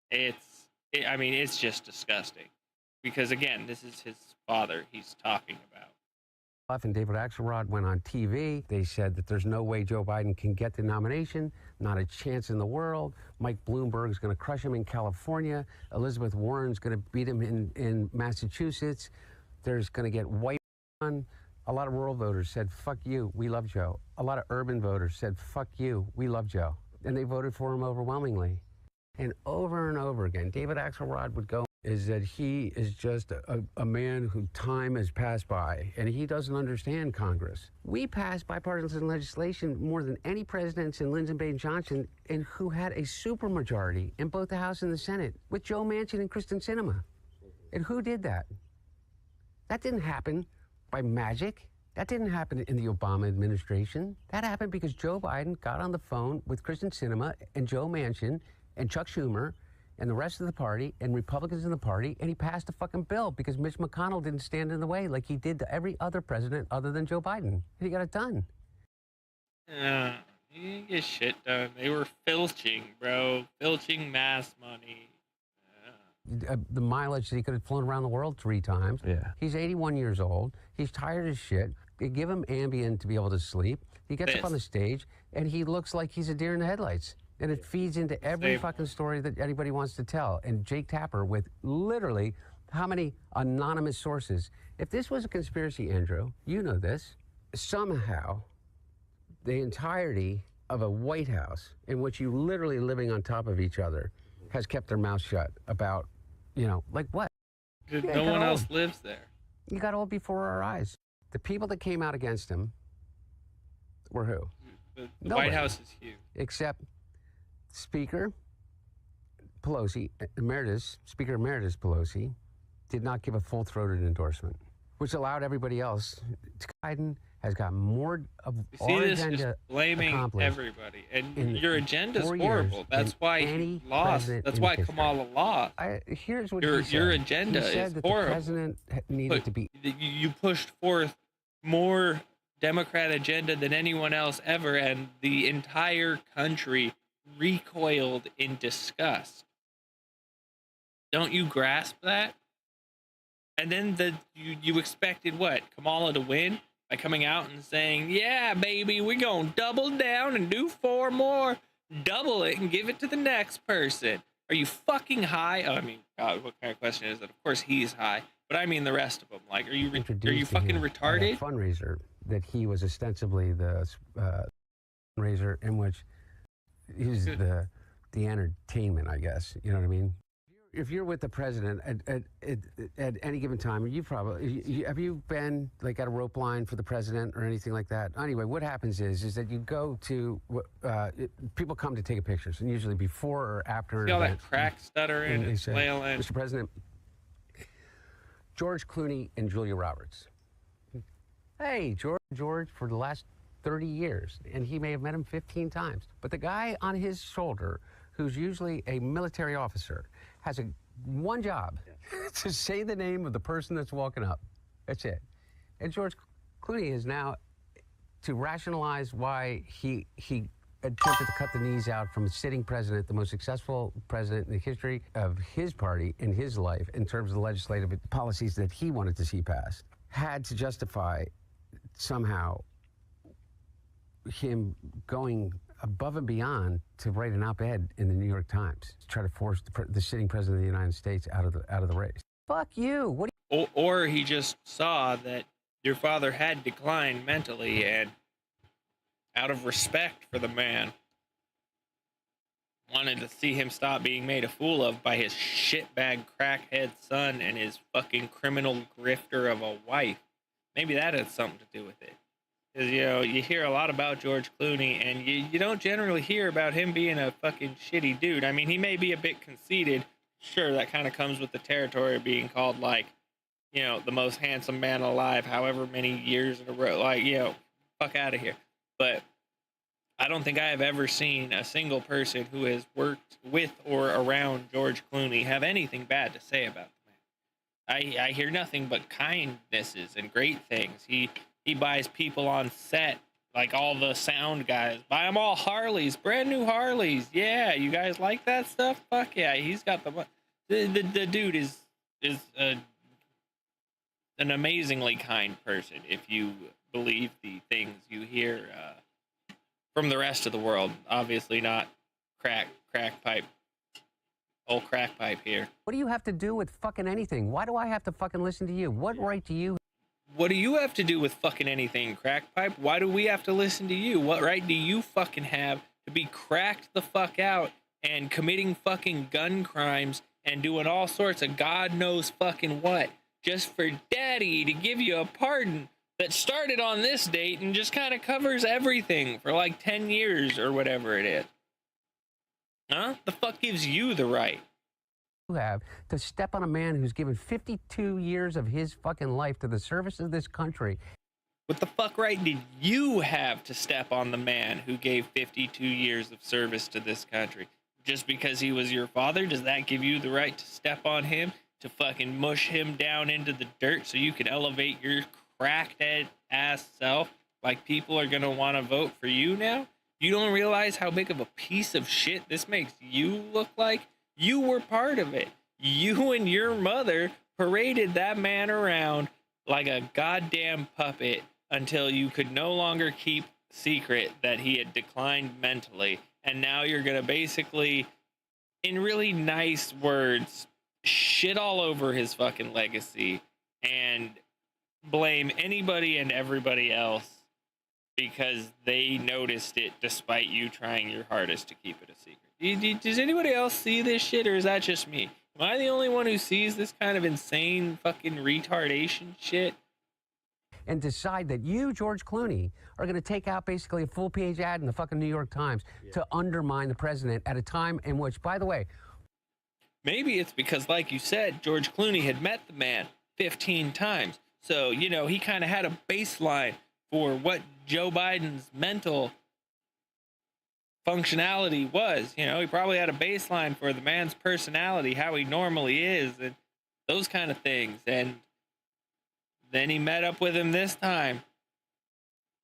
it's just disgusting. Because again, this is his father he's talking about. And David Axelrod went on TV. They said that there's no way Joe Biden can get the nomination, not a chance in the world. Mike Bloomberg's going to crush him in California. Elizabeth Warren's going to beat him in Massachusetts. There's going to get white on. A lot of rural voters said, fuck you, we love Joe. A lot of urban voters said, fuck you, we love Joe. And they voted for him overwhelmingly. And over again, David Axelrod would go, is that he is just a man who time has passed by, and he doesn't understand Congress. We passed bipartisan legislation more than any presidents in Lyndon B. Johnson, and who had a supermajority in both the House and the Senate, with Joe Manchin and Kristen Sinema. And who did that? That didn't happen by magic. That didn't happen in the Obama administration. That happened because Joe Biden got on the phone with Kristen Sinema and Joe Manchin and Chuck Schumer and the rest of the party and Republicans in the party, and he passed a fucking bill because Mitch McConnell didn't stand in the way like he did to every other president other than Joe Biden. And he got it done. He didn't get shit done. They were filching, bro. Filching mass money. The mileage that he could have flown around the world 3 times. Yeah. He's 81 years old. He's tired as shit. They give him Ambien to be able to sleep. He gets up on the stage, and he looks like he's a deer in the headlights. And it feeds into every fucking story that anybody wants to tell. And Jake Tapper with literally how many anonymous sources. If this was a conspiracy, Andrew, you know this, somehow the entirety of a White House in which you literally living on top of each other has kept their mouth shut about, like what? No one else lives there. You got old before our eyes. The people that came out against him were who? The White House is huge. Except Speaker Pelosi, Speaker Emeritus Pelosi, did not give a full-throated endorsement, which allowed everybody else. Biden has got more of our agenda is blaming everybody, and your agenda is horrible. That's why he lost. That's why Kamala lost. Here's what your agenda is horrible. The president needed to be. You pushed forth more Democrat agenda than anyone else ever, and the entire country recoiled in disgust. Don't you grasp that? And then you expected what? Kamala to win by coming out and saying, yeah, baby, we're going to double down and do 4 more. Double it and give it to the next person. Are you fucking high? Oh, I mean, God, what kind of question is that? Of course he's high, but I mean the rest of them. Like, are you fucking retarded? A fundraiser that he was ostensibly the fundraiser in which he's the entertainment, I guess. You know what I mean? If you're with the president at any given time, have you been like at a rope line for the president or anything like that? Anyway, what happens is that you go to people come to take pictures, and usually before or after an See all event, that crack stuttering and flailing. Mr. President, George Clooney and Julia Roberts. Hey, George, for the last 30 years, and he may have met him 15 times, but the guy on his shoulder, who's usually a military officer, has one job, to say the name of the person that's walking up. That's it. And George Clooney is now, to rationalize why he attempted to cut the knees out from a sitting president, the most successful president in the history of his party in his life, in terms of the legislative policies that he wanted to see passed, had to justify somehow him going above and beyond to write an op-ed in the New York Times to try to force the sitting president of the United States out of the race. Fuck you. What? Or he just saw that your father had declined mentally, and out of respect for the man, wanted to see him stop being made a fool of by his shitbag crackhead son and his fucking criminal grifter of a wife. Maybe that had something to do with it. Because, you know, you hear a lot about George Clooney, and you don't generally hear about him being a fucking shitty dude. I mean, he may be a bit conceited. Sure, that kind of comes with the territory of being called, like, you know, the most handsome man alive, however many years in a row. Like, you know, fuck out of here. But I don't think I have ever seen a single person who has worked with or around George Clooney have anything bad to say about the man. I hear nothing but kindnesses and great things. He buys people on set, like all the sound guys, buy them all Harleys, brand new Harleys. Yeah, you guys like that stuff? Fuck yeah, he's got the dude is an amazingly kind person, if you believe the things you hear from the rest of the world. Obviously not crack pipe. Old crack pipe here. What do you have to do with fucking anything? Why do I have to fucking listen to you? What right do you? What do you have to do with fucking anything, crack pipe? Why do we have to listen to you? What right do you fucking have to be cracked the fuck out and committing fucking gun crimes and doing all sorts of God knows fucking what, just for daddy to give you a pardon that started on this date and just kind of covers everything for like 10 years or whatever it is? Huh? The fuck gives you the right? You have to step on a man who's given 52 years of his fucking life to the service of this country. What the fuck right did you have to step on the man who gave 52 years of service to this country? Just because he was your father, does that give you the right to step on him, to fucking mush him down into the dirt so you can elevate your cracked ass self? Like people are gonna want to vote for you now? You don't realize how big of a piece of shit this makes you look like? You were part of it. You and your mother paraded that man around like a goddamn puppet until you could no longer keep secret that he had declined mentally. And now you're going to basically, in really nice words, shit all over his fucking legacy and blame anybody and everybody else because they noticed it despite you trying your hardest to keep it a secret. Does anybody else see this shit, or is that just me? Am I the only one who sees this kind of insane fucking retardation shit? And decide that you, George Clooney, are going to take out basically a full-page ad in the fucking New York Times to undermine the president at a time in which, by the way... Maybe it's because, like you said, George Clooney had met the man 15 times. So, you know, he kind of had a baseline for what Joe Biden's mental functionality was. You know, he probably had a baseline for the man's personality, how he normally is, and those kind of things. And then he met up with him this time,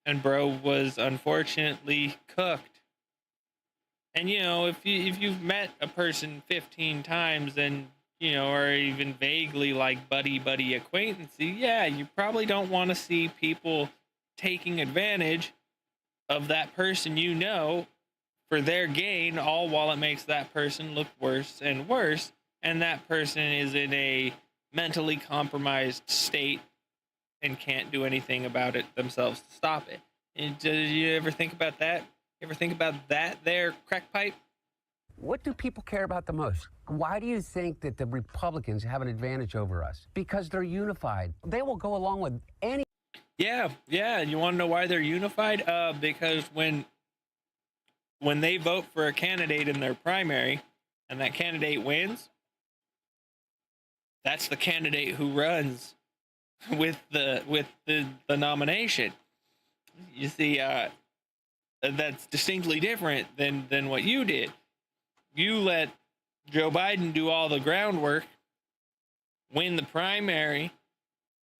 and bro was unfortunately cooked. And you know, if you've met a person 15 times, then you know, or even vaguely like buddy acquaintancy, yeah, you probably don't want to see people taking advantage of that person, you know, for their gain, all while it makes that person look worse and worse, and that person is in a mentally compromised state and can't do anything about it themselves to stop it. And did you ever think about that? You ever think about that there, crack pipe? What do people care about the most? Why do you think that the Republicans have an advantage over us? Because they're unified. They will go along with any. Yeah. You want to know why they're unified? Because when they vote for a candidate in their primary and that candidate wins, that's the candidate who runs with the nomination. You see, that's distinctly different than what you did. You let Joe Biden do all the groundwork, win the primary,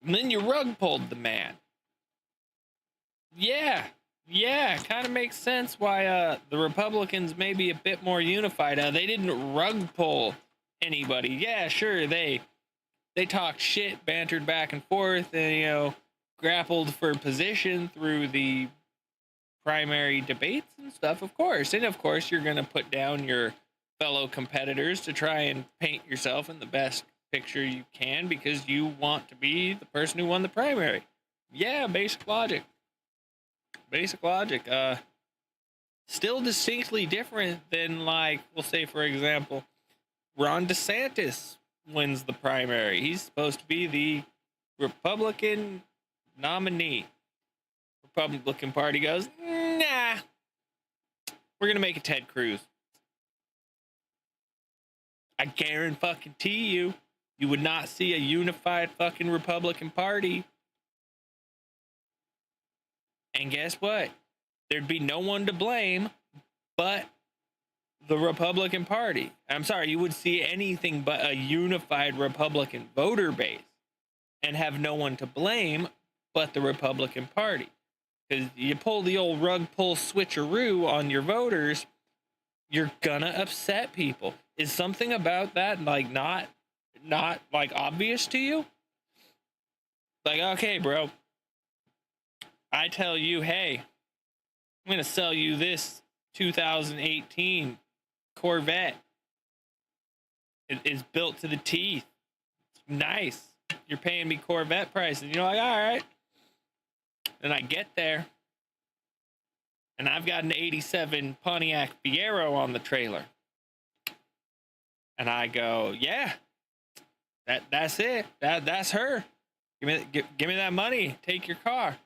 and then you rug pulled the man. Yeah, kind of makes sense why the Republicans may be a bit more unified. They didn't rug pull anybody. Yeah, sure, they talked shit, bantered back and forth, and, you know, grappled for position through the primary debates and stuff, of course. And of course, you're going to put down your fellow competitors to try and paint yourself in the best picture you can because you want to be the person who won the primary. Yeah, basic logic. Still distinctly different than, like, we'll say, for example, Ron DeSantis wins the primary. He's supposed to be the Republican nominee. Republican Party goes, nah, we're going to make it Ted Cruz. I guarantee you would not see a unified fucking Republican Party. And guess what? There'd be no one to blame but the Republican Party. I'm sorry, you would see anything but a unified Republican voter base and have no one to blame but the Republican Party. Because you pull the old rug pull switcheroo on your voters, you're gonna upset people. Is something about that like not like obvious to you? Like, okay, bro, I tell you, hey, I'm gonna sell you this 2018 Corvette. It is built to the teeth. It's nice. You're paying me Corvette prices. You're like, all right. And I get there, and I've got an 87 Pontiac Fiero on the trailer. And I go, yeah, that's it. That's her. Give me that money. Take your car.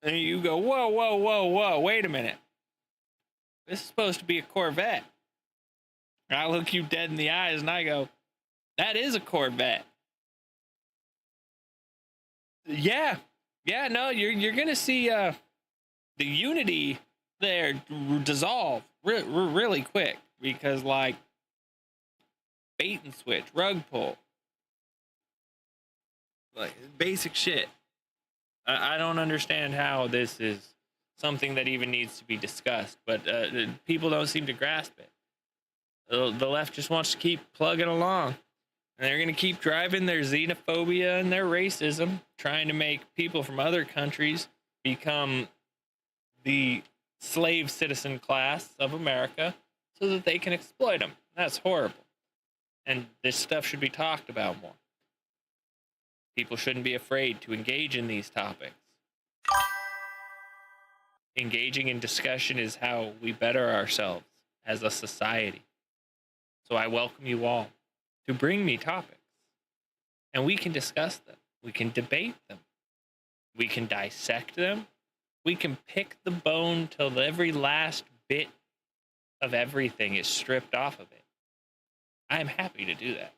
And you go, whoa, wait a minute. This is supposed to be a Corvette. And I look you dead in the eyes and I go, that is a Corvette. Yeah, no, you're gonna see the unity there dissolve really quick because, like, bait and switch, rug pull, like basic shit. I don't understand how this is something that even needs to be discussed, but people don't seem to grasp it. The left just wants to keep plugging along. And they're going to keep driving their xenophobia and their racism, trying to make people from other countries become the slave citizen class of America so that they can exploit them. That's horrible. And this stuff should be talked about more. People shouldn't be afraid to engage in these topics. Engaging in discussion is how we better ourselves as a society. So I welcome you all to bring me topics, and we can discuss them. We can debate them. We can dissect them. We can pick the bone till every last bit of everything is stripped off of it. I am happy to do that.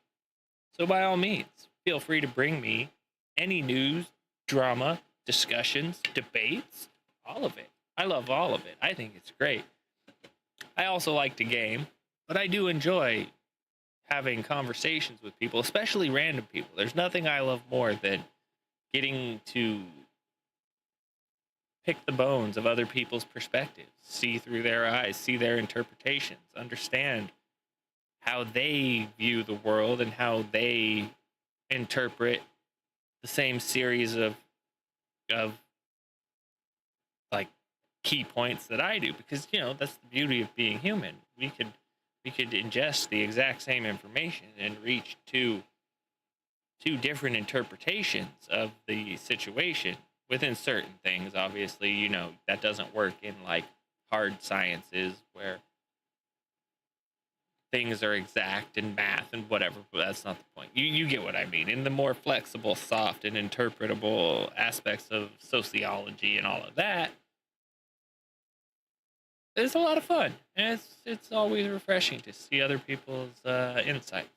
So by all means, feel free to bring me any news, drama, discussions, debates, all of it. I love all of it. I think it's great. I also like to game, but I do enjoy having conversations with people, especially random people. There's nothing I love more than getting to pick the bones of other people's perspectives, see through their eyes, see their interpretations, understand how they view the world and how they interpret the same series of like key points that I do, because that's the beauty of being human. We could ingest the exact same information and reach two different interpretations of the situation within certain things. Obviously, that doesn't work in like hard sciences where things are exact and math and whatever, but that's not the point. You get what I mean. In the more flexible, soft, and interpretable aspects of sociology and all of that, it's a lot of fun, and it's always refreshing to see other people's insights.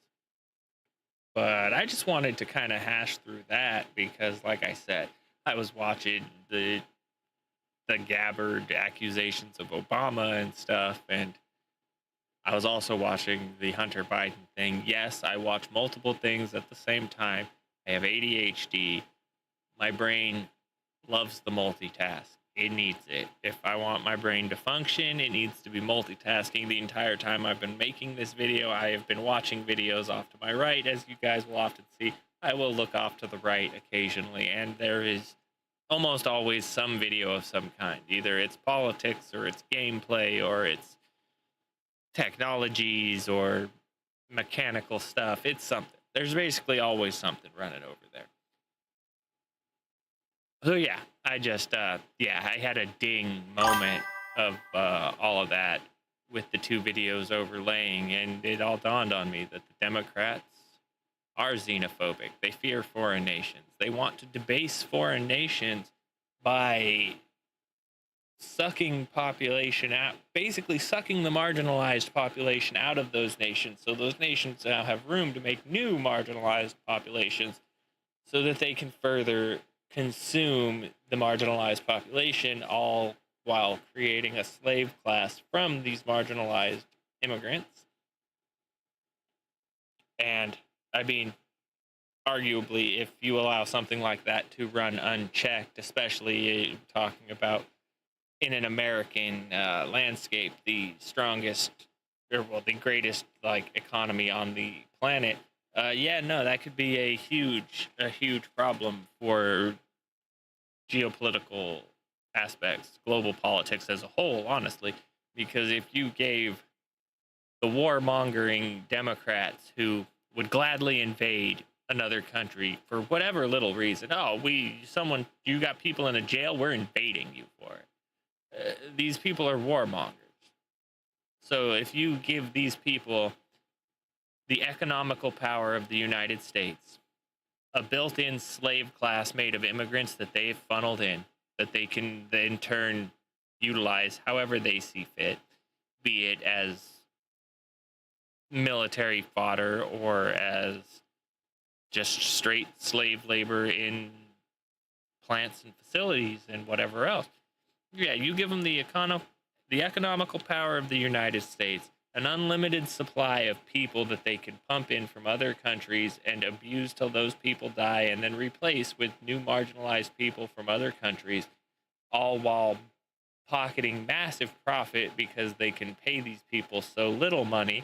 But I just wanted to kind of hash through that because, like I said, I was watching the Gabbard accusations of Obama and stuff, and I was also watching the Hunter Biden thing. Yes, I watch multiple things at the same time. I have ADHD. My brain loves the multitask. It needs it. If I want my brain to function, it needs to be multitasking. The entire time I've been making this video, I have been watching videos off to my right. As you guys will often see, I will look off to the right occasionally, and there is almost always some video of some kind. Either it's politics, or it's gameplay, or it's technologies, or mechanical stuff. It's something. There's basically always something running over there. So yeah, I just, I had a ding moment of all of that with the two videos overlaying, and it all dawned on me that the Democrats are xenophobic. They fear foreign nations. They want to debase foreign nations by sucking population out, basically sucking the marginalized population out of those nations, so those nations now have room to make new marginalized populations so that they can further consume the marginalized population, all while creating a slave class from these marginalized immigrants. And I mean, arguably, if you allow something like that to run unchecked, especially talking about in an American landscape, the strongest, the greatest economy on the planet, that could be a huge problem for geopolitical aspects, global politics as a whole, honestly, because if you gave the warmongering Democrats who would gladly invade another country for whatever little reason, you got people in a jail, we're invading you for it. These people are warmongers. So if you give these people the economical power of the United States, a built-in slave class made of immigrants that they've funneled in, that they can in turn utilize however they see fit, be it as military fodder or as just straight slave labor in plants and facilities and whatever else. Yeah, you give them the economical power of the United States, an unlimited supply of people that they can pump in from other countries and abuse till those people die, and then replace with new marginalized people from other countries, all while pocketing massive profit because they can pay these people so little money.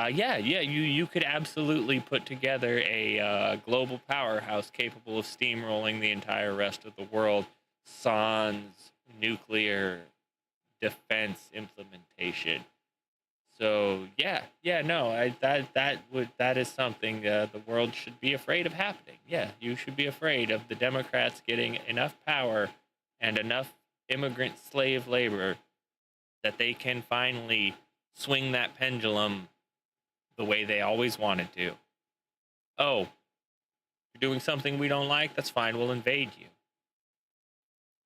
You could absolutely put together a global powerhouse capable of steamrolling the entire rest of the world, sans nuclear defense implementation. So that is something the world should be afraid of happening. Yeah, you should be afraid of the Democrats getting enough power and enough immigrant slave labor that they can finally swing that pendulum the way they always wanted to. Oh, you're doing something we don't like? That's fine, we'll invade you.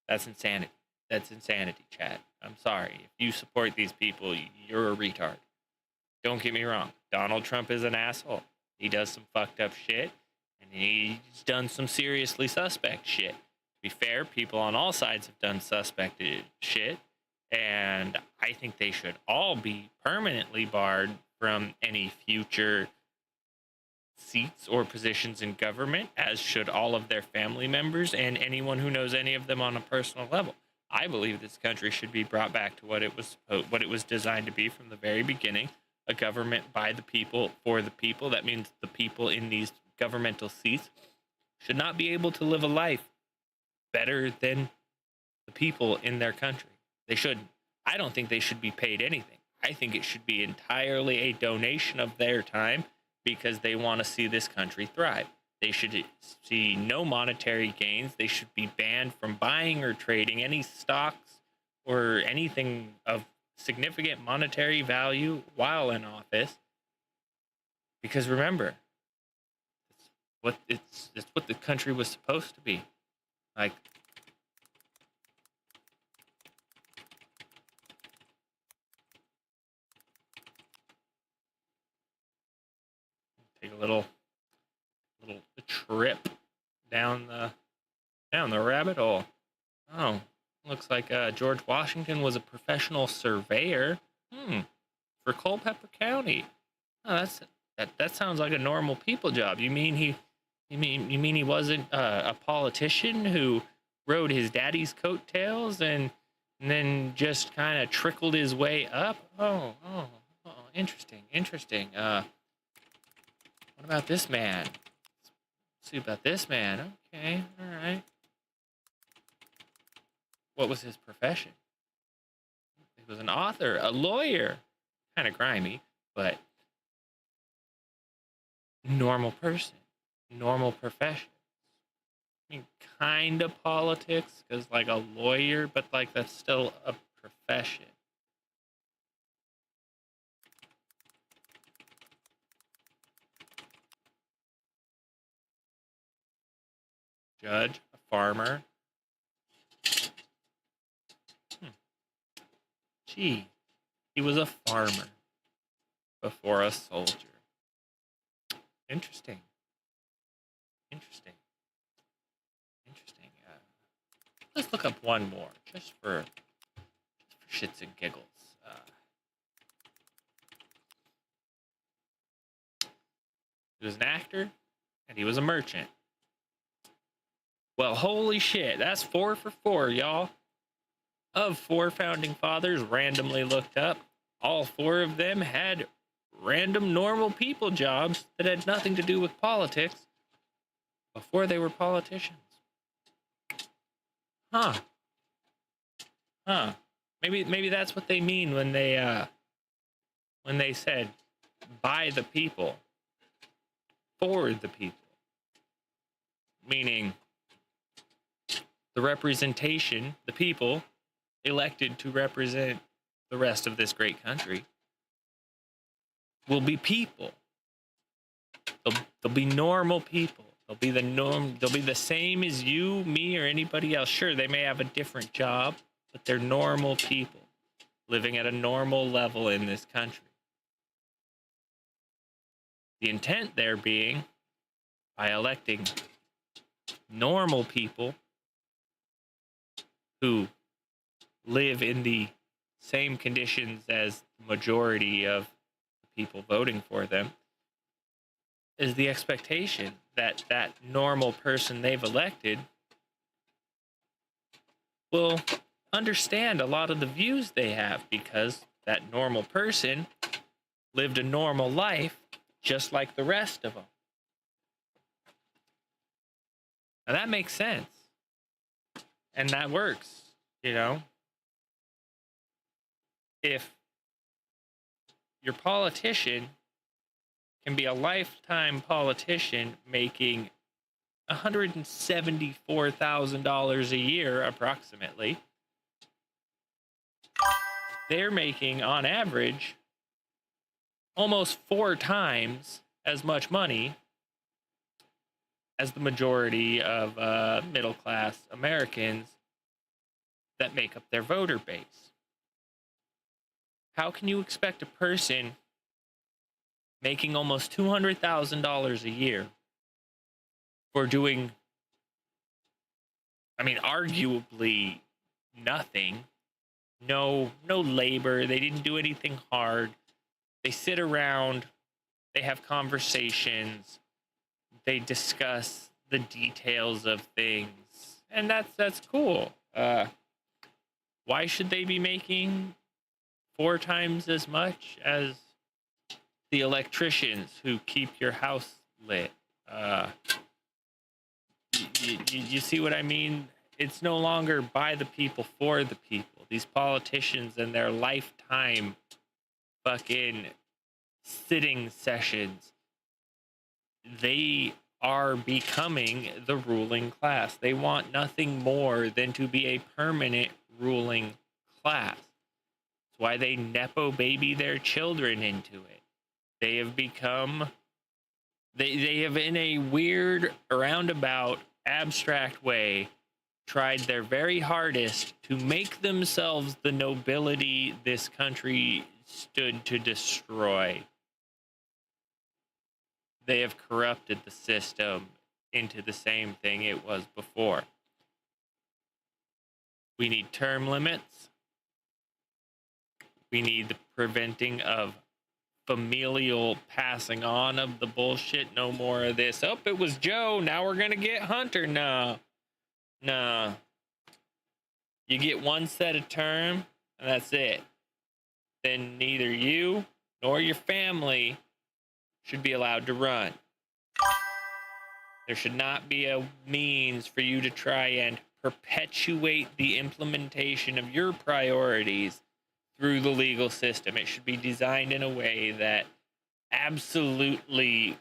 That's insanity. That's insanity, chat. I'm sorry. If you support these people, you're a retard. Don't get me wrong. Donald Trump is an asshole. He does some fucked up shit, and he's done some seriously suspect shit. To be fair, people on all sides have done suspected shit, and I think they should all be permanently barred from any future seats or positions in government, as should all of their family members and anyone who knows any of them on a personal level. I believe this country should be brought back to what it was designed to be from the very beginning, a government by the people, for the people. That means the people in these governmental seats should not be able to live a life better than the people in their country. They shouldn't. I don't think they should be paid anything. I think it should be entirely a donation of their time because they want to see this country thrive. They should see no monetary gains. They should be banned from buying or trading any stocks or anything of significant monetary value while in office. Because remember, it's what the country was supposed to be. Like, take a little trip down the rabbit hole. Oh, looks like George Washington was a professional surveyor. For Culpeper County. Oh, that sounds like a normal people job. You mean he wasn't a politician who rode his daddy's coattails and then just kind of trickled his way up? Oh, interesting. What about this man? Let's see about this man. Okay, all right. What was his profession? He was an author, a lawyer. Kind of grimy, but normal person, normal profession. I mean, kind of politics, because like a lawyer, but like that's still a profession. Judge, a farmer. Gee, he was a farmer before a soldier. Interesting. Let's look up one more, just for shits and giggles. He was an actor, and he was a merchant. Well, holy shit, that's 4 for 4, y'all. Of 4 founding fathers randomly looked up, all 4 of them had random normal people jobs that had nothing to do with politics before they were politicians. Huh. Maybe that's what they mean when they said by the people, for the people. Meaning the representation, the people elected to represent the rest of this great country will be people. They'll be normal people. They'll be the norm. They'll be the same as you, me, or anybody else. Sure, they may have a different job, but they're normal people living at a normal level in this country. The intent there being, by electing normal people who live in the same conditions as the majority of the people voting for them, is the expectation that that normal person they've elected will understand a lot of the views they have, because that normal person lived a normal life just like the rest of them. Now that makes sense. And that works, you know? If your politician can be a lifetime politician making $174,000 a year, approximately, they're making, on average, almost 4 times as much money as the majority of middle-class Americans that make up their voter base. How can you expect a person making almost $200,000 a year for doing, I mean, arguably nothing, no labor, they didn't do anything hard, they sit around, they have conversations, they discuss the details of things, and that's cool. Why should they be making 4 times as much as the electricians who keep your house lit. You see what I mean? It's no longer by the people, for the people. These politicians and their lifetime fucking sitting sessions, they are becoming the ruling class. They want nothing more than to be a permanent ruling class. That's why they nepo baby their children into it. They have become, they have, in a weird, roundabout, abstract way, tried their very hardest to make themselves the nobility this country stood to destroy. They have corrupted the system into the same thing it was before. We need term limits. We need the preventing of familial passing on of the bullshit. No more of this. Oh, it was Joe. Now we're going to get Hunter. No. No. You get one set of term, and that's it. Then neither you nor your family should be allowed to run. There should not be a means for you to try and perpetuate the implementation of your priorities through the legal system. It should be designed in a way that absolutely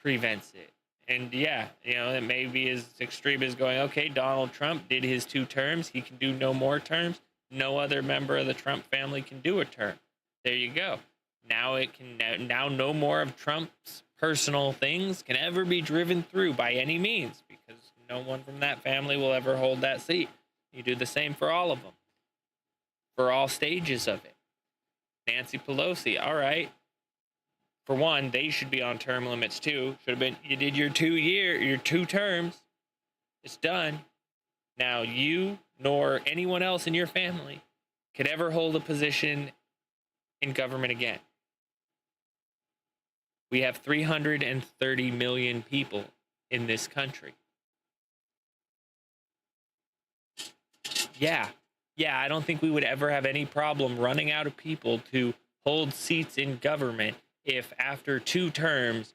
prevents it. And yeah, you know, it may be as extreme as going, okay, Donald Trump did his 2 terms. He can do no more terms. No other member of the Trump family can do a term. There you go. Now it can, now no more of Trump's personal things can ever be driven through by any means, because no one from that family will ever hold that seat. You do the same for all of them, for all stages of it. Nancy Pelosi, all right. For one, they should be on term limits too. Should have been, you did your 2 terms. It's done. Now you nor anyone else in your family could ever hold a position in government again. We have 330 million people in this country. Yeah, I don't think we would ever have any problem running out of people to hold seats in government if after 2 terms,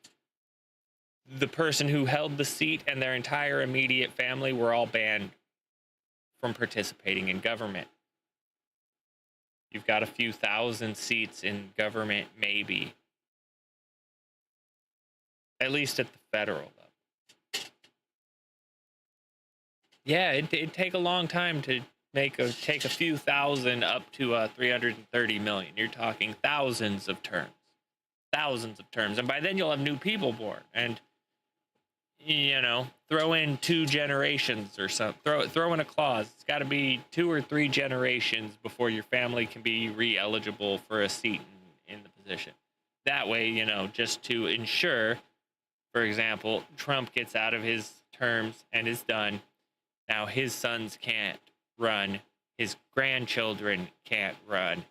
the person who held the seat and their entire immediate family were all banned from participating in government. You've got a few thousand seats in government, maybe. At least at the federal level. Yeah, it'd take a long time to take a few thousand up to 330 million. You're talking thousands of terms. And by then you'll have new people born. And, you know, throw in 2 generations or something. Throw in a clause. It's got to be 2 or 3 generations before your family can be re-eligible for a seat in the position. That way, you know, just to ensure, for example, Trump gets out of his terms and is done. Now his sons can't run. His grandchildren can't run.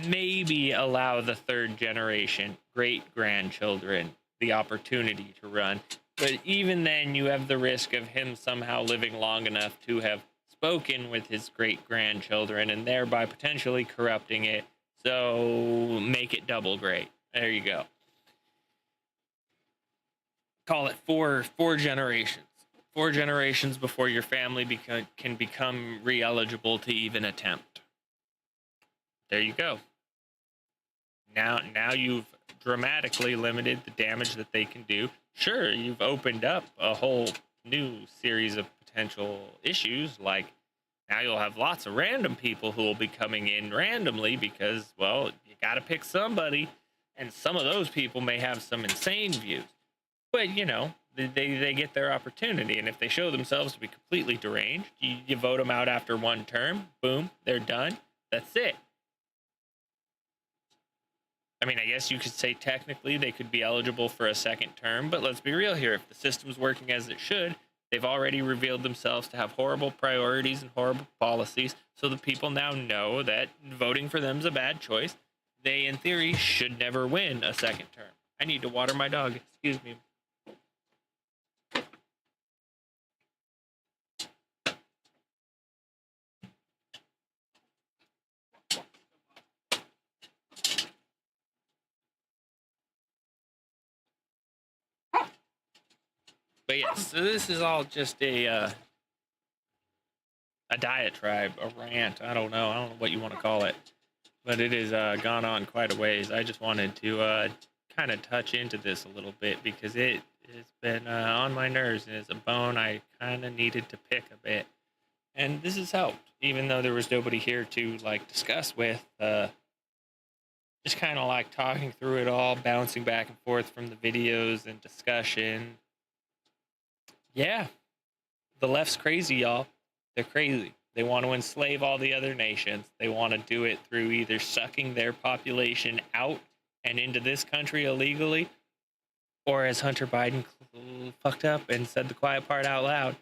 Maybe allow the 3rd generation, great-grandchildren, the opportunity to run. But even then, you have the risk of him somehow living long enough to have spoken with his great-grandchildren and thereby potentially corrupting it. So make it double great. There you go. Call it four generations. 4 generations before your family can become re-eligible to even attempt. There you go. Now you've dramatically limited the damage that they can do. Sure, you've opened up a whole new series of potential issues, like now you'll have lots of random people who will be coming in randomly because, well, you got to pick somebody, and some of those people may have some insane views. But, you know, they get their opportunity, and if they show themselves to be completely deranged, you vote them out after 1 term, boom, they're done. That's it. I mean, I guess you could say technically they could be eligible for a 2nd term, but let's be real here. If the system's working as it should, they've already revealed themselves to have horrible priorities and horrible policies, so the people now know that voting for them is a bad choice. They, in theory, should never win a 2nd term. I need to water my dog. Excuse me. But yes, so this is all just a diatribe, a rant. I don't know what you want to call it, but it has gone on quite a ways. I just wanted to kind of touch into this a little bit because it has been on my nerves and it's a bone I kind of needed to pick a bit. And this has helped, even though there was nobody here to like discuss with. Just kind of like talking through it all, bouncing back and forth from the videos and discussion. Yeah, the left's crazy, y'all. They're crazy. They want to enslave all the other nations. They want to do it through either sucking their population out and into this country illegally, or as Hunter Biden fucked up and said the quiet part out loud,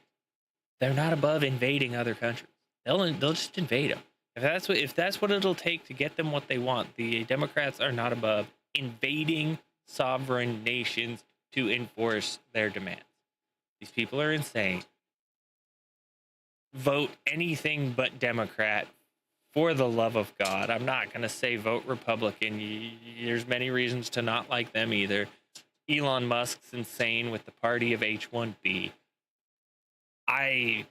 they're not above invading other countries. They'll just invade them. If that's what it'll take to get them what they want, the Democrats are not above invading sovereign nations to enforce their demands. These people are insane. Vote anything but Democrat, for the love of God. I'm not going to say vote Republican. There's many reasons to not like them either. Elon Musk's insane with the party of H1B. I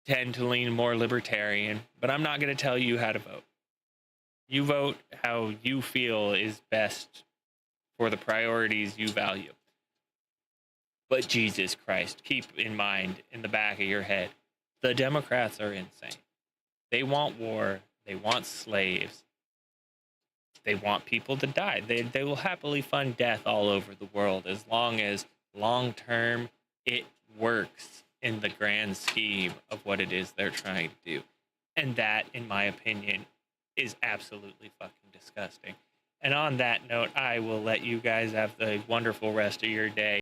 tend to lean more libertarian, but I'm not going to tell you how to vote. You vote how you feel is best for the priorities you value. But Jesus Christ, keep in mind in the back of your head, the Democrats are insane. They want war. They want slaves. They want people to die. They will happily fund death all over the world as long as long-term it works in the grand scheme of what it is they're trying to do. And that, in my opinion, is absolutely fucking disgusting. And on that note, I will let you guys have the wonderful rest of your day.